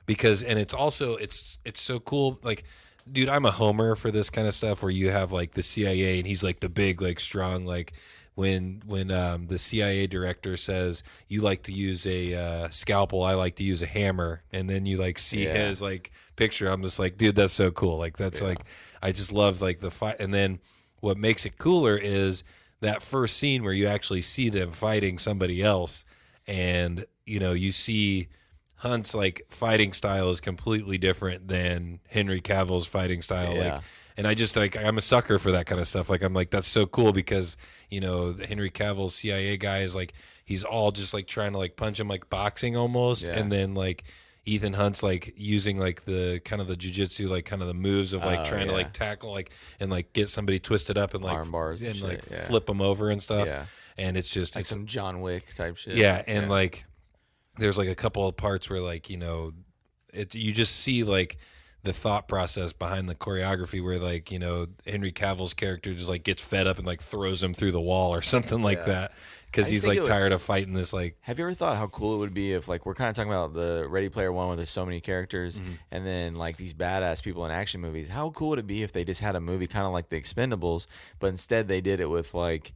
A: Because it's also it's so cool. Like, dude, I'm a homer for this kind of stuff where you have like the CIA and he's like the big, like strong, like when the CIA director says you like to use a scalpel, I like to use a hammer, and then you like see his like picture. I'm just like, dude, that's so cool. Like that's like I just love like the fight. And then what makes it cooler is that first scene where you actually see them fighting somebody else, and you see Hunt's like fighting style is completely different than Henry Cavill's fighting style.
B: Yeah.
A: Like, and I just like, I'm a sucker for that kind of stuff. Like, I'm like, that's so cool because, Henry Cavill's CIA guy is like, he's all just like trying to like punch him like boxing almost. Yeah. And then like Ethan Hunt's like using like the kind of the jujitsu, like kind of the moves of like trying to like tackle like and like get somebody twisted up and like
B: arm bars
A: and like flip them over and stuff.
B: Yeah.
A: And it's just
B: like some John Wick type shit.
A: Yeah. And like, there's like a couple of parts where like, you just see like the thought process behind the choreography where like, Henry Cavill's character just like gets fed up and like throws him through the wall or something like that. Cause he's like tired of fighting this like.
B: Have you ever thought how cool it would be if like, we're kind of talking about the Ready Player One where there's so many characters and then like these badass people in action movies, how cool would it be if they just had a movie kind of like The Expendables, but instead they did it with like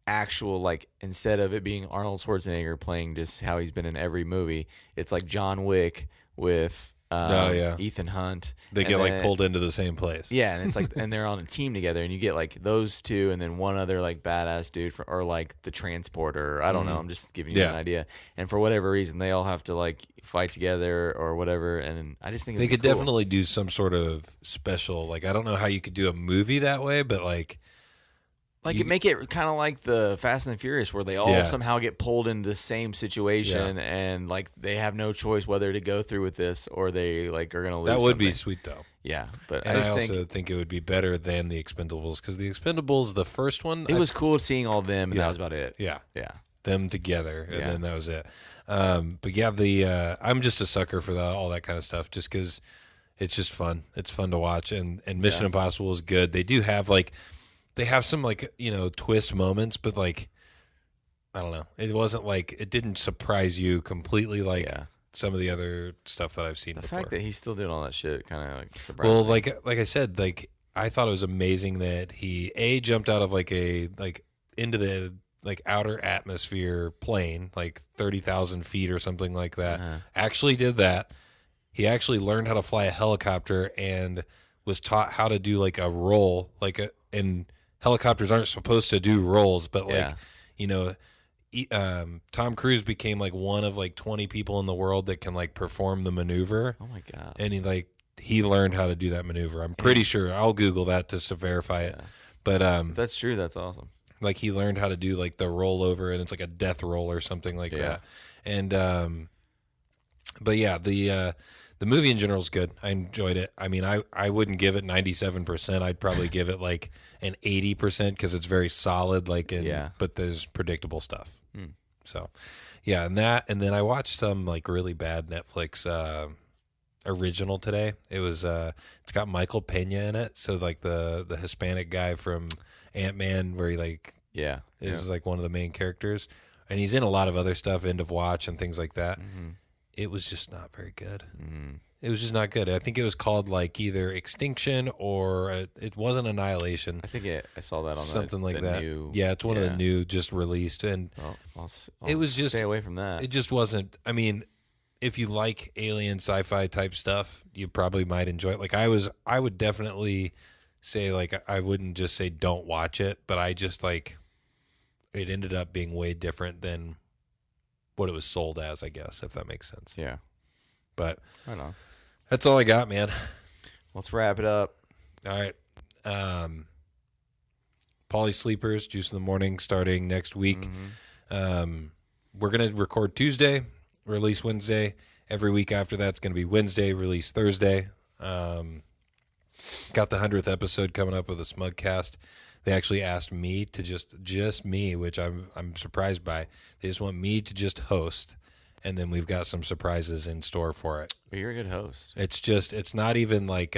B: actual, like instead of it being Arnold Schwarzenegger playing just how he's been in every movie, it's like John Wick with Ethan Hunt.
A: They get like pulled into the same place.
B: Yeah, and it's like and they're on a team together, and you get like those two, and then one other like badass dude or like the transporter. I don't know. I'm just giving you an idea. And for whatever reason, they all have to like fight together or whatever. And I just think
A: they could definitely do some sort of special. Like I don't know how you could do a movie that way, but like.
B: Like, make it kind of like the Fast and the Furious, where they all somehow get pulled into the same situation, and like they have no choice whether to go through with this or they like are gonna lose.
A: That would be sweet though.
B: Yeah, but
A: I also think it would be better than the Expendables, because the Expendables, the first one,
B: it was cool seeing all them, and that was about it.
A: Yeah, them together, and then that was it. But yeah, I'm just a sucker for all that kind of stuff, just because it's just fun. It's fun to watch, and Mission Impossible is good. They do have like. They have some like, twist moments, but like, I don't know. It wasn't like, it didn't surprise you completely like some of the other stuff that I've seen before.
B: The fact that he's still doing all that shit kind of like surprised me.
A: Well, like I said, like I thought it was amazing that he jumped out of like into the like outer atmosphere plane, like 30,000 feet or something like that. Actually did that. He actually learned how to fly a helicopter and was taught how to do like a roll, and helicopters aren't supposed to do rolls, but like, Tom Cruise became like one of like 20 people in the world that can like perform the maneuver.
B: Oh my God.
A: And he like he learned how to do that maneuver. I'm pretty sure. I'll Google that just to verify it. But
B: If that's true. That's awesome.
A: like he learned how to do like the rollover, and it's like a death roll or something like that. And but yeah, the movie in general is good. I enjoyed it. I mean, I wouldn't give it 97%. I'd probably give it like an 80% because it's very solid. Like, but there's predictable stuff. So, yeah, and then I watched some like really bad Netflix original today. It was it's got Michael Pena in it. So like the Hispanic guy from Ant-Man, where he like is like one of the main characters, and he's in a lot of other stuff, End of Watch and things like that. It was just not very good. It was just not good. I think it was called like either Extinction or it wasn't Annihilation.
B: I think I saw that on
A: something like that.
B: New,
A: it's one of the new just released, and
B: I'll
A: it was just
B: stay away from that.
A: It just wasn't. I mean, if you like alien sci-fi type stuff, you probably might enjoy it. Like I would definitely say like I wouldn't just say don't watch it, but I just like it ended up being way different than what it was sold as, I guess, if that makes sense.
B: Yeah.
A: But
B: I know.
A: That's all I got, man.
B: Let's wrap it up.
A: All right. Poly Sleepers, Juice in the Morning, starting next week. We're going to record Tuesday, release Wednesday. Every week after that's going to be Wednesday, release Thursday. Got the 100th episode coming up with a Smugcast. They actually asked me to just me, which I'm surprised by. They just want me to just host, and then we've got some surprises in store for it.
B: Well, you're a good host.
A: It's not even like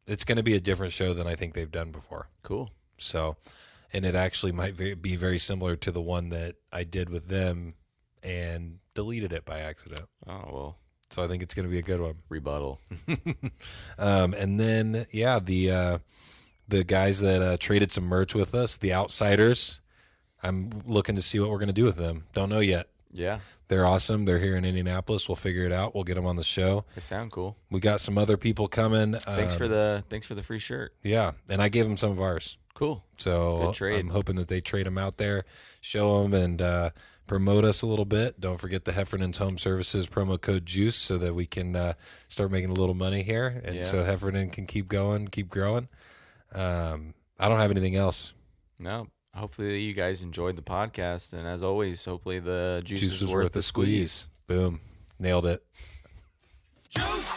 A: it's going to be a different show than I think they've done before.
B: Cool.
A: So, and it actually might be very similar to the one that I did with them and deleted it by accident.
B: Oh, well.
A: So I think it's going to be a good one.
B: Rebuttal.
A: And then, the guys that traded some merch with us, the Outsiders, I'm looking to see what we're going to do with them. Don't know yet.
B: Yeah.
A: They're awesome. They're here in Indianapolis. We'll figure it out. We'll get them on the show.
B: They sound cool.
A: We got some other people coming.
B: Thanks for the free shirt.
A: Yeah, and I gave them some of ours.
B: Cool.
A: So
B: good trade.
A: I'm hoping that they trade them out there, show them, and promote us a little bit. Don't forget the Heffernan's Home Services promo code JUICE so that we can start making a little money here, and so Heffernan can keep going, keep growing. I don't have anything else.
B: No. Hopefully you guys enjoyed the podcast, and as always, hopefully the juice
A: was worth the squeeze. Boom. Nailed it. Juice!